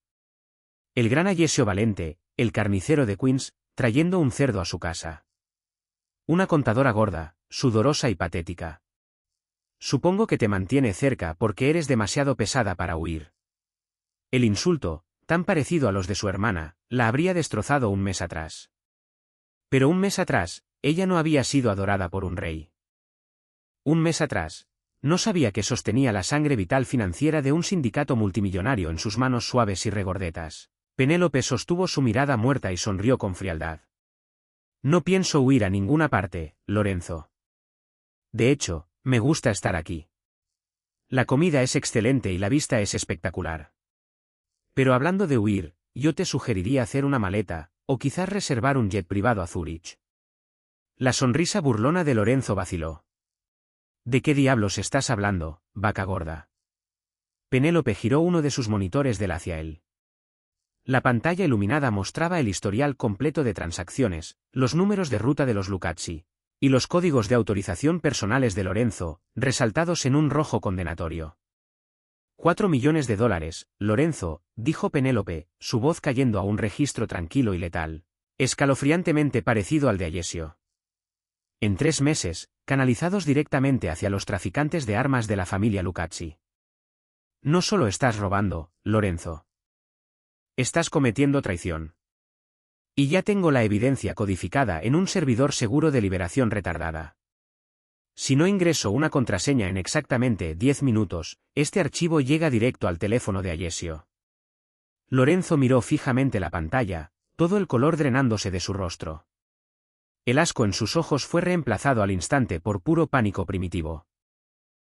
El gran Ayesio Valente, el carnicero de Queens, trayendo un cerdo a su casa. Una contadora gorda, sudorosa y patética. Supongo que te mantiene cerca porque eres demasiado pesada para huir. El insulto, tan parecido a los de su hermana, la habría destrozado un mes atrás. Pero un mes atrás, ella no había sido adorada por un rey. Un mes atrás, no sabía que sostenía la sangre vital financiera de un sindicato multimillonario en sus manos suaves y regordetas. Penélope sostuvo su mirada muerta y sonrió con frialdad. No pienso huir a ninguna parte, Lorenzo. De hecho, me gusta estar aquí. La comida es excelente y la vista es espectacular. Pero hablando de huir, yo te sugeriría hacer una maleta, o quizás reservar un jet privado a Zúrich. La sonrisa burlona de Lorenzo vaciló. ¿De qué diablos estás hablando, vaca gorda? Penélope giró uno de sus monitores hacia él. La pantalla iluminada mostraba el historial completo de transacciones, los números de ruta de los Lucazzi, y los códigos de autorización personales de Lorenzo, resaltados en un rojo condenatorio. $4 millones, Lorenzo, dijo Penélope, su voz cayendo a un registro tranquilo y letal, escalofriantemente parecido al de Ayesio. En 3 meses, canalizados directamente hacia los traficantes de armas de la familia Lucazzi. No solo estás robando, Lorenzo. Estás cometiendo traición. Y ya tengo la evidencia codificada en un servidor seguro de liberación retardada. Si no ingreso una contraseña en exactamente 10 minutos, este archivo llega directo al teléfono de Ayesio. Lorenzo miró fijamente la pantalla, todo el color drenándose de su rostro. El asco en sus ojos fue reemplazado al instante por puro pánico primitivo.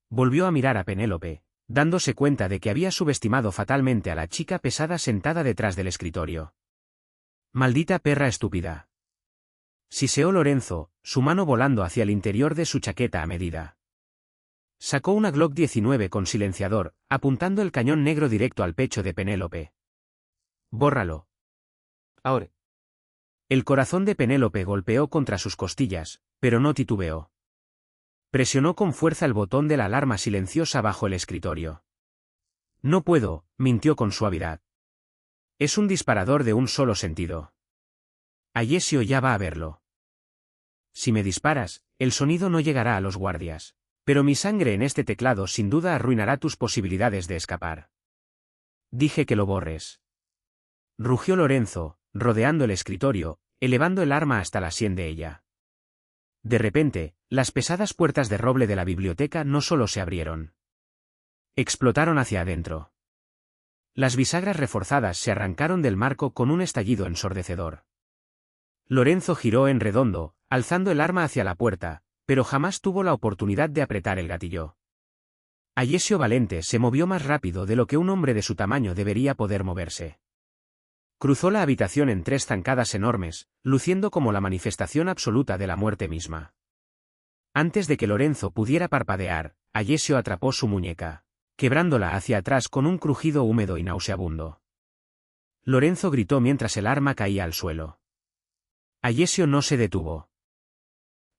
Volvió a mirar a Penélope, dándose cuenta de que había subestimado fatalmente a la chica pesada sentada detrás del escritorio. «Maldita perra estúpida», siseó Lorenzo, su mano volando hacia el interior de su chaqueta a medida. Sacó una Glock 19 con silenciador, apuntando el cañón negro directo al pecho de Penélope. «Bórralo. Ahora». El corazón de Penélope golpeó contra sus costillas, pero no titubeó. Presionó con fuerza el botón de la alarma silenciosa bajo el escritorio. «No puedo», mintió con suavidad. «Es un disparador de un solo sentido. Ayesio ya va a verlo. Si me disparas, el sonido no llegará a los guardias. Pero mi sangre en este teclado sin duda arruinará tus posibilidades de escapar. Dije que lo borres». Rugió Lorenzo, rodeando el escritorio, elevando el arma hasta la sien de ella. De repente, las pesadas puertas de roble de la biblioteca no solo se abrieron. Explotaron hacia adentro. Las bisagras reforzadas se arrancaron del marco con un estallido ensordecedor. Lorenzo giró en redondo, alzando el arma hacia la puerta, pero jamás tuvo la oportunidad de apretar el gatillo. Ayesio Valente se movió más rápido de lo que un hombre de su tamaño debería poder moverse. Cruzó la habitación en 3 zancadas enormes, luciendo como la manifestación absoluta de la muerte misma. Antes de que Lorenzo pudiera parpadear, Ayesio atrapó su muñeca, quebrándola hacia atrás con un crujido húmedo y nauseabundo. Lorenzo gritó mientras el arma caía al suelo. Ayesio no se detuvo.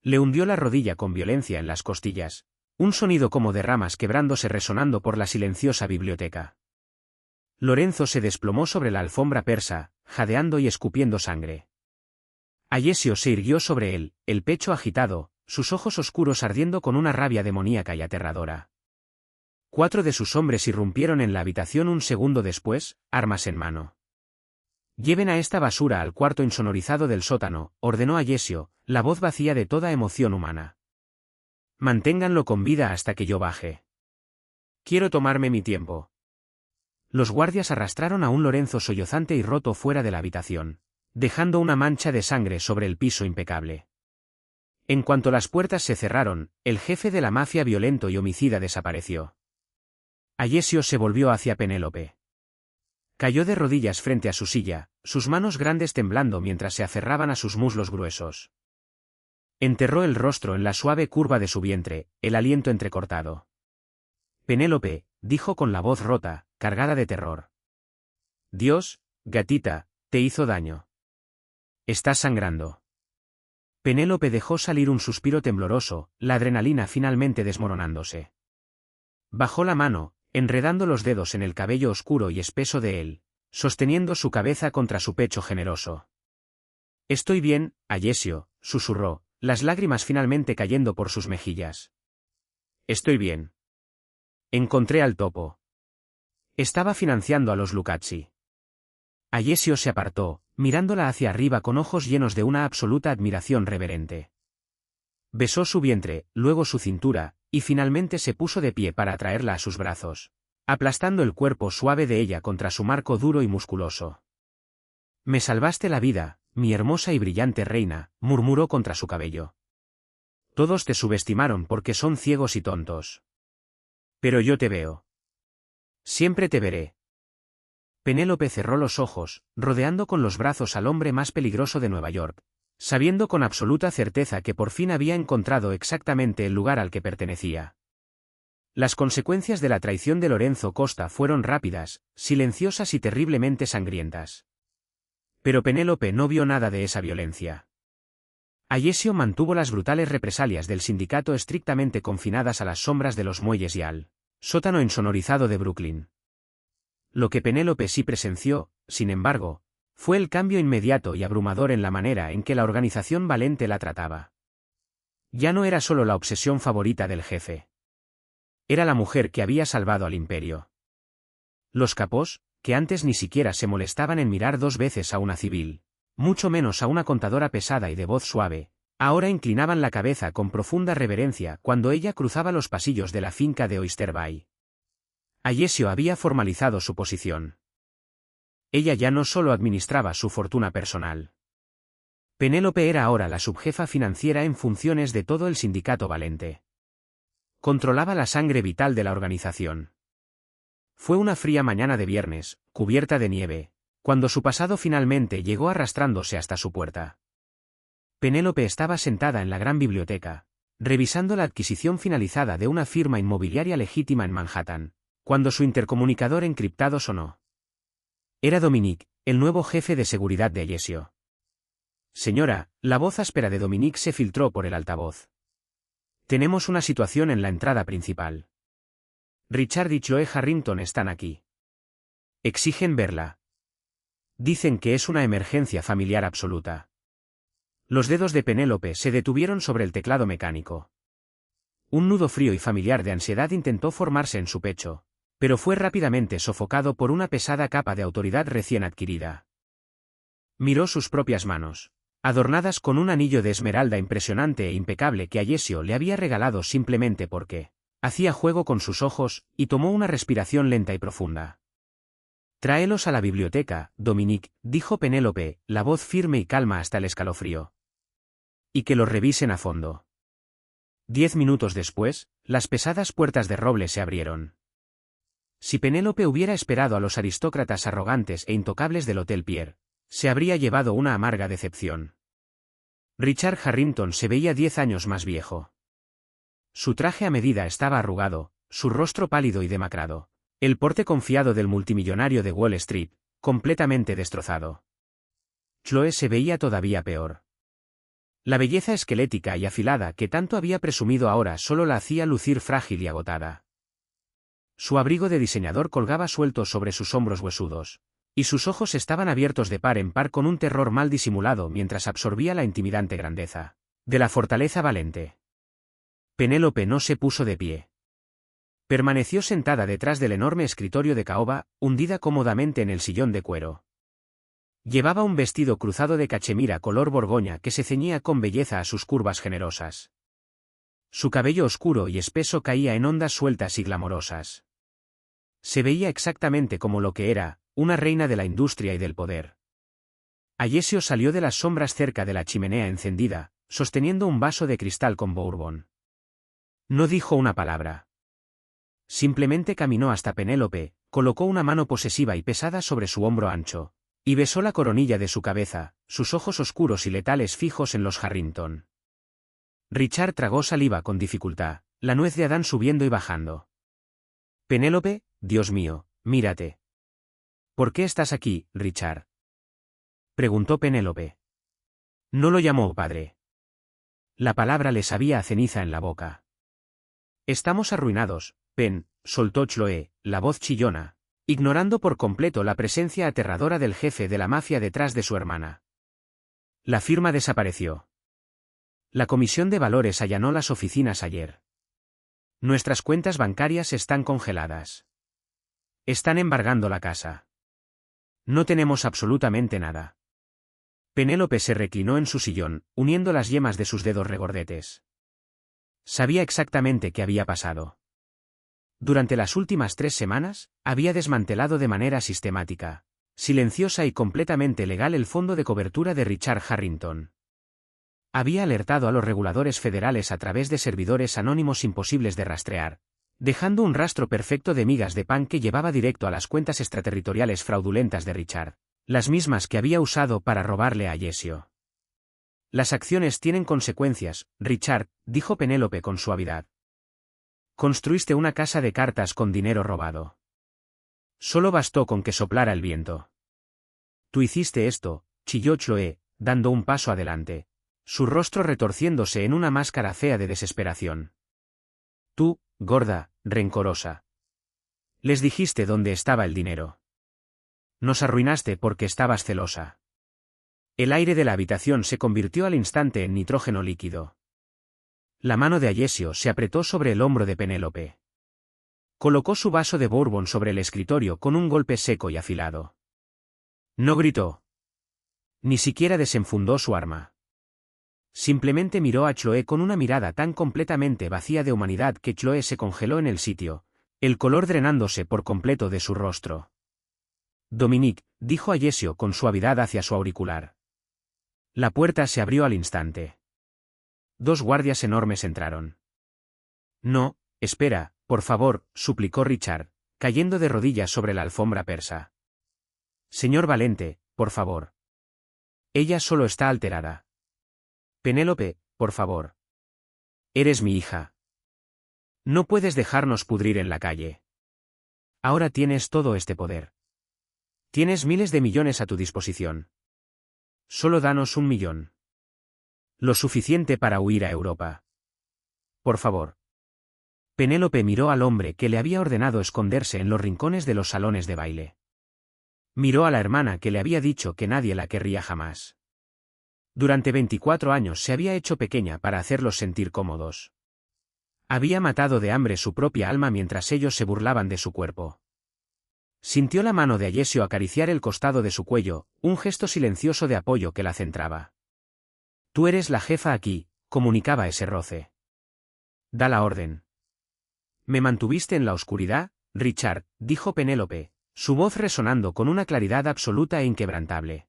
Le hundió la rodilla con violencia en las costillas, un sonido como de ramas quebrándose resonando por la silenciosa biblioteca. Lorenzo se desplomó sobre la alfombra persa, jadeando y escupiendo sangre. Ayesio se irguió sobre él, el pecho agitado, sus ojos oscuros ardiendo con una rabia demoníaca y aterradora. 4 de sus hombres irrumpieron en la habitación un segundo después, armas en mano. «Lleven a esta basura al cuarto insonorizado del sótano», ordenó Ayesio, la voz vacía de toda emoción humana. «Manténganlo con vida hasta que yo baje. Quiero tomarme mi tiempo». Los guardias arrastraron a un Lorenzo sollozante y roto fuera de la habitación, dejando una mancha de sangre sobre el piso impecable. En cuanto las puertas se cerraron, el jefe de la mafia violento y homicida desapareció. Ayesio se volvió hacia Penélope. Cayó de rodillas frente a su silla, sus manos grandes temblando mientras se aferraban a sus muslos gruesos. Enterró el rostro en la suave curva de su vientre, el aliento entrecortado. «Penélope», dijo con la voz rota, cargada de terror. «Dios, gatita, te hizo daño. Estás sangrando». Penélope dejó salir un suspiro tembloroso, la adrenalina finalmente desmoronándose. Bajó la mano, enredando los dedos en el cabello oscuro y espeso de él, sosteniendo su cabeza contra su pecho generoso. «Estoy bien, Ayesio», susurró, las lágrimas finalmente cayendo por sus mejillas. «Estoy bien. Encontré al topo. Estaba financiando a los Lucazzi». Ayesio se apartó, mirándola hacia arriba con ojos llenos de una absoluta admiración reverente. Besó su vientre, luego su cintura, y finalmente se puso de pie para atraerla a sus brazos, aplastando el cuerpo suave de ella contra su marco duro y musculoso. «Me salvaste la vida, mi hermosa y brillante reina», murmuró contra su cabello. «Todos te subestimaron porque son ciegos y tontos. Pero yo te veo. Siempre te veré». Penélope cerró los ojos, rodeando con los brazos al hombre más peligroso de Nueva York, sabiendo con absoluta certeza que por fin había encontrado exactamente el lugar al que pertenecía. Las consecuencias de la traición de Lorenzo Costa fueron rápidas, silenciosas y terriblemente sangrientas. Pero Penélope no vio nada de esa violencia. Ayesio mantuvo las brutales represalias del sindicato estrictamente confinadas a las sombras de los muelles y al sótano insonorizado de Brooklyn. Lo que Penélope sí presenció, sin embargo, fue el cambio inmediato y abrumador en la manera en que la organización Valente la trataba. Ya no era solo la obsesión favorita del jefe. Era la mujer que había salvado al imperio. Los capós, que antes ni siquiera se molestaban en mirar 2 veces a una civil, mucho menos a una contadora pesada y de voz suave, ahora inclinaban la cabeza con profunda reverencia cuando ella cruzaba los pasillos de la finca de Oyster Bay. Ayesio había formalizado su posición. Ella ya no solo administraba su fortuna personal. Penélope era ahora la subjefa financiera en funciones de todo el sindicato Valente. Controlaba la sangre vital de la organización. Fue una fría mañana de viernes, cubierta de nieve, cuando su pasado finalmente llegó arrastrándose hasta su puerta. Penélope estaba sentada en la gran biblioteca, revisando la adquisición finalizada de una firma inmobiliaria legítima en Manhattan, cuando su intercomunicador encriptado sonó. Era Dominique, el nuevo jefe de seguridad de Ayesio. «Señora», la voz áspera de Dominique se filtró por el altavoz. «Tenemos una situación en la entrada principal. Richard y Chloe Harrington están aquí. Exigen verla. Dicen que es una emergencia familiar absoluta». Los dedos de Penélope se detuvieron sobre el teclado mecánico. Un nudo frío y familiar de ansiedad intentó formarse en su pecho, pero fue rápidamente sofocado por una pesada capa de autoridad recién adquirida. Miró sus propias manos, adornadas con un anillo de esmeralda impresionante e impecable que Ayesio le había regalado simplemente porque Hacía juego con sus ojos, y tomó una respiración lenta y profunda. «Tráelos a la biblioteca, Dominique», dijo Penélope, la voz firme y calma hasta el escalofrío. «Y que los revisen a fondo». 10 minutos después, las pesadas puertas de roble se abrieron. Si Penélope hubiera esperado a los aristócratas arrogantes e intocables del Hotel Pierre, se habría llevado una amarga decepción. Richard Harrington se veía 10 años más viejo. Su traje a medida estaba arrugado, su rostro pálido y demacrado, el porte confiado del multimillonario de Wall Street, completamente destrozado. Chloe se veía todavía peor. La belleza esquelética y afilada que tanto había presumido ahora solo la hacía lucir frágil y agotada. Su abrigo de diseñador colgaba suelto sobre sus hombros huesudos, y sus ojos estaban abiertos de par en par con un terror mal disimulado mientras absorbía la intimidante grandeza de la fortaleza valente. Penélope no se puso de pie. Permaneció sentada detrás del enorme escritorio de caoba, hundida cómodamente en el sillón de cuero. Llevaba un vestido cruzado de cachemira color borgoña que se ceñía con belleza a sus curvas generosas. Su cabello oscuro y espeso caía en ondas sueltas y glamorosas. Se veía exactamente como lo que era, una reina de la industria y del poder. Ayesio salió de las sombras cerca de la chimenea encendida, sosteniendo un vaso de cristal con bourbon. No dijo una palabra. Simplemente caminó hasta Penélope, colocó una mano posesiva y pesada sobre su hombro ancho, y besó la coronilla de su cabeza, sus ojos oscuros y letales fijos en los Harrington. Richard tragó saliva con dificultad, la nuez de Adán subiendo y bajando. Penélope, Dios mío, mírate. ¿Por qué estás aquí, Richard?, preguntó Penélope. No lo llamó padre. La palabra le sabía a ceniza en la boca. Estamos arruinados, Pen, soltó Chloe, la voz chillona, ignorando por completo la presencia aterradora del jefe de la mafia detrás de su hermana. La firma desapareció. La Comisión de Valores allanó las oficinas ayer. Nuestras cuentas bancarias están congeladas. Están embargando la casa. No tenemos absolutamente nada. Penélope se reclinó en su sillón, uniendo las yemas de sus dedos regordetes. Sabía exactamente qué había pasado. Durante las últimas 3 semanas, había desmantelado de manera sistemática, silenciosa y completamente legal el fondo de cobertura de Richard Harrington. Había alertado a los reguladores federales a través de servidores anónimos imposibles de rastrear, dejando un rastro perfecto de migas de pan que llevaba directo a las cuentas extraterritoriales fraudulentas de Richard, las mismas que había usado para robarle a Ayesio. Las acciones tienen consecuencias, Richard, dijo Penélope con suavidad. Construiste una casa de cartas con dinero robado. Solo bastó con que soplara el viento. Tú hiciste esto, chilló Chloe, dando un paso adelante, su rostro retorciéndose en una máscara fea de desesperación. Tú, gorda, rencorosa. Les dijiste dónde estaba el dinero. Nos arruinaste porque estabas celosa. El aire de la habitación se convirtió al instante en nitrógeno líquido. La mano de Ayesio se apretó sobre el hombro de Penélope. Colocó su vaso de bourbon sobre el escritorio con un golpe seco y afilado. No gritó. Ni siquiera desenfundó su arma. Simplemente miró a Chloe con una mirada tan completamente vacía de humanidad que Chloe se congeló en el sitio, el color drenándose por completo de su rostro. Dominique, dijo Ayesio con suavidad hacia su auricular. La puerta se abrió al instante. 2 guardias enormes entraron. No, espera, por favor, suplicó Richard, cayendo de rodillas sobre la alfombra persa. Señor Valente, por favor. Ella solo está alterada. Penélope, por favor. Eres mi hija. No puedes dejarnos pudrir en la calle. Ahora tienes todo este poder. Tienes miles de millones a tu disposición. Solo danos 1 millón. Lo suficiente para huir a Europa. Por favor. Penélope miró al hombre que le había ordenado esconderse en los rincones de los salones de baile. Miró a la hermana que le había dicho que nadie la querría jamás. Durante 24 años se había hecho pequeña para hacerlos sentir cómodos. Había matado de hambre su propia alma mientras ellos se burlaban de su cuerpo. Sintió la mano de Ayesio acariciar el costado de su cuello, un gesto silencioso de apoyo que la centraba. Tú eres la jefa aquí, comunicaba ese roce. Da la orden. Me mantuviste en la oscuridad, Richard, dijo Penélope, su voz resonando con una claridad absoluta e inquebrantable.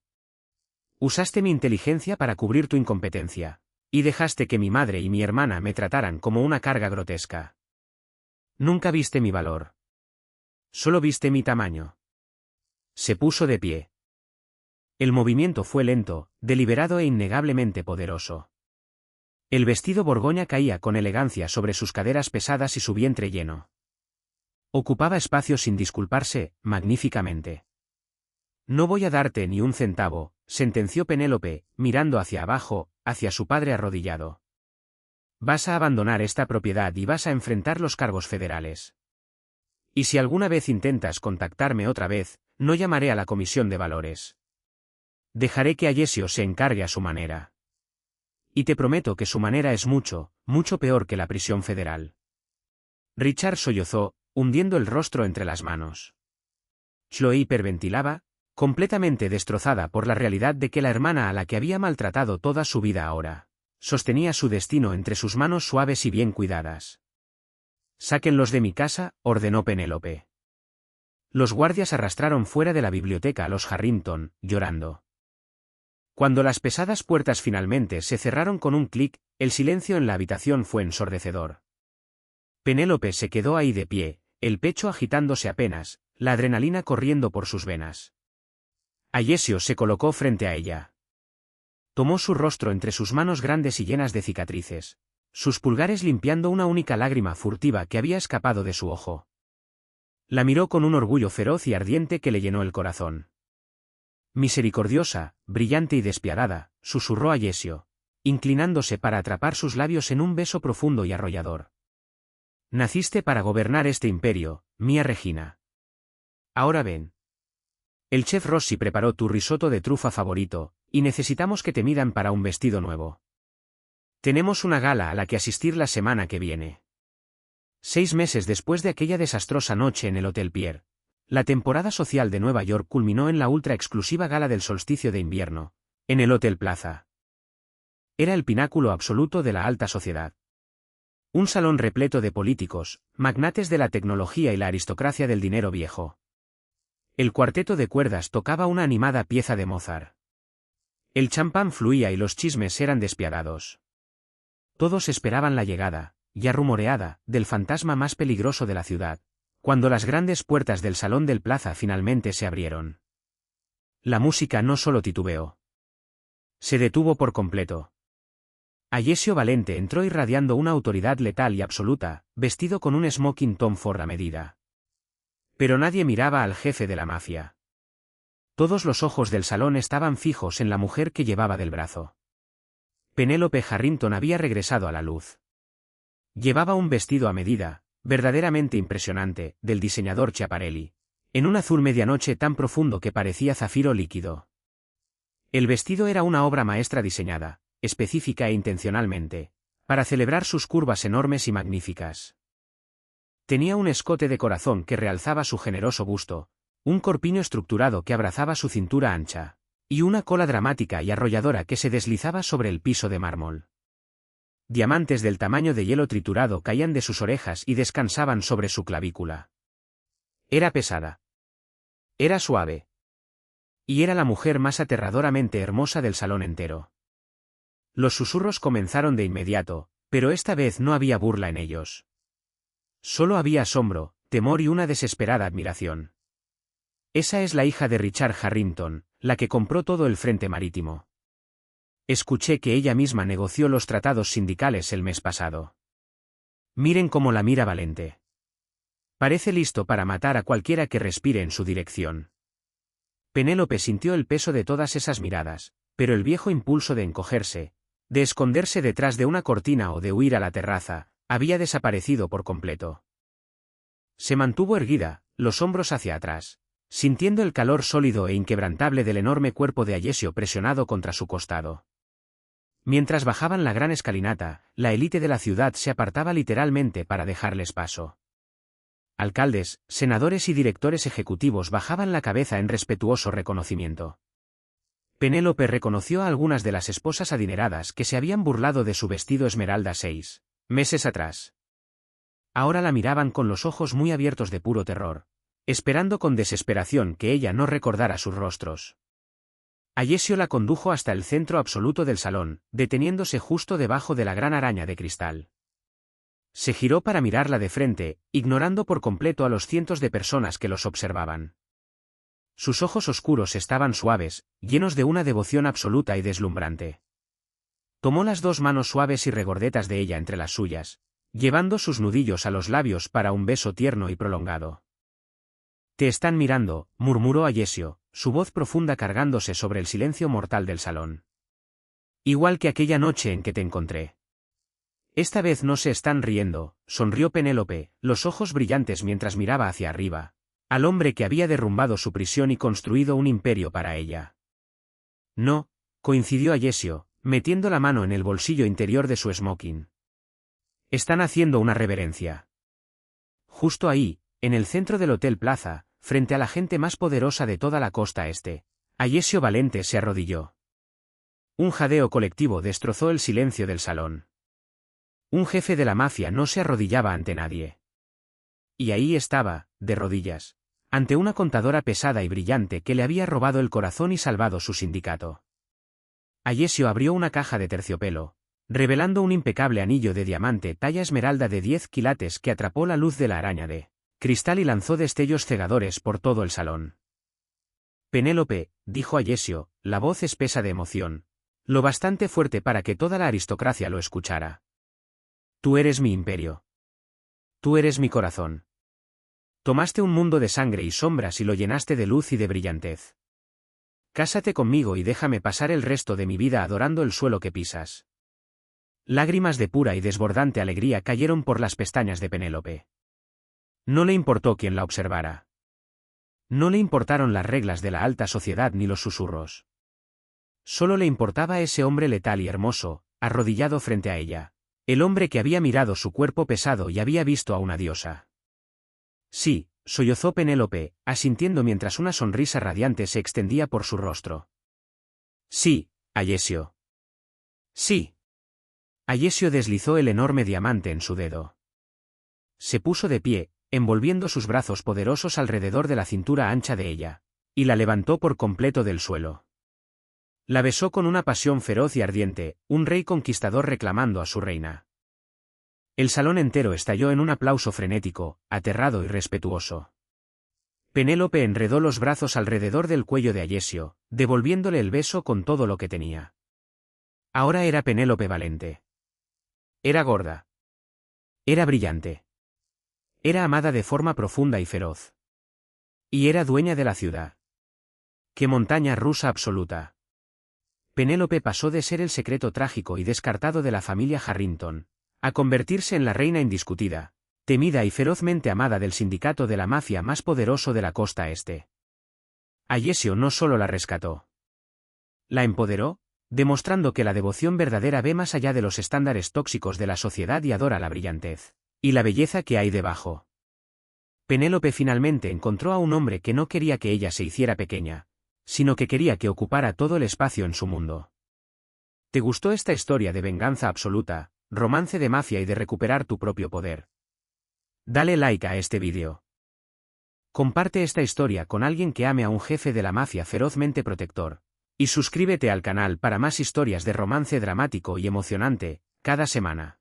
Usaste mi inteligencia para cubrir tu incompetencia. Y dejaste que mi madre y mi hermana me trataran como una carga grotesca. Nunca viste mi valor. Solo viste mi tamaño. Se puso de pie. El movimiento fue lento, deliberado e innegablemente poderoso. El vestido borgoña caía con elegancia sobre sus caderas pesadas y su vientre lleno. Ocupaba espacio sin disculparse, magníficamente. No voy a darte ni un centavo, sentenció Penélope, mirando hacia abajo, hacia su padre arrodillado. Vas a abandonar esta propiedad y vas a enfrentar los cargos federales. Y si alguna vez intentas contactarme otra vez, no llamaré a la comisión de valores. Dejaré que Ayesio se encargue a su manera. Y te prometo que su manera es mucho, mucho peor que la prisión federal. Richard sollozó, hundiendo el rostro entre las manos. Chloe hiperventilaba, completamente destrozada por la realidad de que la hermana a la que había maltratado toda su vida ahora sostenía su destino entre sus manos suaves y bien cuidadas. Sáquenlos de mi casa, ordenó Penélope. Los guardias arrastraron fuera de la biblioteca a los Harrington, llorando. Cuando las pesadas puertas finalmente se cerraron con un clic, el silencio en la habitación fue ensordecedor. Penélope se quedó ahí de pie, el pecho agitándose apenas, la adrenalina corriendo por sus venas. Ayesio se colocó frente a ella. Tomó su rostro entre sus manos grandes y llenas de cicatrices, sus pulgares limpiando una única lágrima furtiva que había escapado de su ojo. La miró con un orgullo feroz y ardiente que le llenó el corazón. Misericordiosa, brillante y despiadada, susurró Ayesio, inclinándose para atrapar sus labios en un beso profundo y arrollador. Naciste para gobernar este imperio, mía Regina. Ahora ven. El chef Rossi preparó tu risotto de trufa favorito, y necesitamos que te midan para un vestido nuevo. Tenemos una gala a la que asistir la semana que viene. 6 meses después de aquella desastrosa noche en el Hotel Pierre, la temporada social de Nueva York culminó en la ultra exclusiva gala del solsticio de invierno, en el Hotel Plaza. Era el pináculo absoluto de la alta sociedad. Un salón repleto de políticos, magnates de la tecnología y la aristocracia del dinero viejo. El cuarteto de cuerdas tocaba una animada pieza de Mozart. El champán fluía y los chismes eran despiadados. Todos esperaban la llegada, ya rumoreada, del fantasma más peligroso de la ciudad, cuando las grandes puertas del salón del Plaza finalmente se abrieron. La música no solo titubeó. Se detuvo por completo. Ayesio Valente entró irradiando una autoridad letal y absoluta, vestido con un smoking Tom Ford a medida. Pero nadie miraba al jefe de la mafia. Todos los ojos del salón estaban fijos en la mujer que llevaba del brazo. Penélope Harrington había regresado a la luz. Llevaba un vestido a medida, verdaderamente impresionante, del diseñador Schiaparelli, en un azul medianoche tan profundo que parecía zafiro líquido. El vestido era una obra maestra diseñada, específica e intencionalmente, para celebrar sus curvas enormes y magníficas. Tenía un escote de corazón que realzaba su generoso busto, un corpiño estructurado que abrazaba su cintura ancha, y una cola dramática y arrolladora que se deslizaba sobre el piso de mármol. Diamantes del tamaño de hielo triturado caían de sus orejas y descansaban sobre su clavícula. Era pesada. Era suave. Y era la mujer más aterradoramente hermosa del salón entero. Los susurros comenzaron de inmediato, pero esta vez no había burla en ellos. Solo había asombro, temor y una desesperada admiración. Esa es la hija de Richard Harrington, la que compró todo el frente marítimo. Escuché que ella misma negoció los tratados sindicales el mes pasado. Miren cómo la mira Valente. Parece listo para matar a cualquiera que respire en su dirección. Penélope sintió el peso de todas esas miradas, pero el viejo impulso de encogerse, de esconderse detrás de una cortina o de huir a la terraza, había desaparecido por completo. Se mantuvo erguida, los hombros hacia atrás, sintiendo el calor sólido e inquebrantable del enorme cuerpo de Ayesio presionado contra su costado. Mientras bajaban la gran escalinata, la élite de la ciudad se apartaba literalmente para dejarles paso. Alcaldes, senadores y directores ejecutivos bajaban la cabeza en respetuoso reconocimiento. Penélope reconoció a algunas de las esposas adineradas que se habían burlado de su vestido esmeralda 6 meses atrás. ahora la miraban con los ojos muy abiertos de puro terror, esperando con desesperación que ella no recordara sus rostros. Ayesio la condujo hasta el centro absoluto del salón, deteniéndose justo debajo de la gran araña de cristal. Se giró para mirarla de frente, ignorando por completo a los cientos de personas que los observaban. Sus ojos oscuros estaban suaves, llenos de una devoción absoluta y deslumbrante. Tomó las dos manos suaves y regordetas de ella entre las suyas, llevando sus nudillos a los labios para un beso tierno y prolongado. «Te están mirando», murmuró Ayesio, su voz profunda cargándose sobre el silencio mortal del salón. «Igual que aquella noche en que te encontré». «Esta vez no se están riendo», sonrió Penélope, los ojos brillantes mientras miraba hacia arriba, al hombre que había derrumbado su prisión y construido un imperio para ella. «No», coincidió Ayesio, metiendo la mano en el bolsillo interior de su smoking. «Están haciendo una reverencia». Justo ahí, en el centro del Hotel Plaza, frente a la gente más poderosa de toda la costa este, Ayesio Valente se arrodilló. Un jadeo colectivo destrozó el silencio del salón. Un jefe de la mafia no se arrodillaba ante nadie. Y ahí estaba, de rodillas, ante una contadora pesada y brillante que le había robado el corazón y salvado su sindicato. Ayesio abrió una caja de terciopelo, revelando un impecable anillo de diamante talla esmeralda de 10 quilates que atrapó la luz de la araña de cristal y lanzó destellos cegadores por todo el salón. «Penélope», dijo Ayesio, la voz espesa de emoción, lo bastante fuerte para que toda la aristocracia lo escuchara. «Tú eres mi imperio. Tú eres mi corazón. Tomaste un mundo de sangre y sombras y lo llenaste de luz y de brillantez. Cásate conmigo y déjame pasar el resto de mi vida adorando el suelo que pisas». Lágrimas de pura y desbordante alegría cayeron por las pestañas de Penélope. No le importó quien la observara. No le importaron las reglas de la alta sociedad ni los susurros. Solo le importaba ese hombre letal y hermoso, arrodillado frente a ella. El hombre que había mirado su cuerpo pesado y había visto a una diosa. «Sí», sollozó Penélope, asintiendo mientras una sonrisa radiante se extendía por su rostro. «Sí, Ayesio». «Sí». Ayesio deslizó el enorme diamante en su dedo. Se puso de pie, envolviendo sus brazos poderosos alrededor de la cintura ancha de ella, y la levantó por completo del suelo. La besó con una pasión feroz y ardiente, un rey conquistador reclamando a su reina. El salón entero estalló en un aplauso frenético, aterrado y respetuoso. Penélope enredó los brazos alrededor del cuello de Ayesio, devolviéndole el beso con todo lo que tenía. Ahora era Penélope Valente. Era gorda. Era brillante. Era amada de forma profunda y feroz. Y era dueña de la ciudad. ¡Qué montaña rusa absoluta! Penélope pasó de ser el secreto trágico y descartado de la familia Harrington, a convertirse en la reina indiscutida, temida y ferozmente amada del sindicato de la mafia más poderoso de la costa este. Ayesio no solo la rescató. La empoderó, demostrando que la devoción verdadera ve más allá de los estándares tóxicos de la sociedad y adora la brillantez y la belleza que hay debajo. Penélope finalmente encontró a un hombre que no quería que ella se hiciera pequeña, sino que quería que ocupara todo el espacio en su mundo. ¿Te gustó esta historia de venganza absoluta, romance de mafia y de recuperar tu propio poder? Dale like a este vídeo. Comparte esta historia con alguien que ame a un jefe de la mafia ferozmente protector, y suscríbete al canal para más historias de romance dramático y emocionante, cada semana.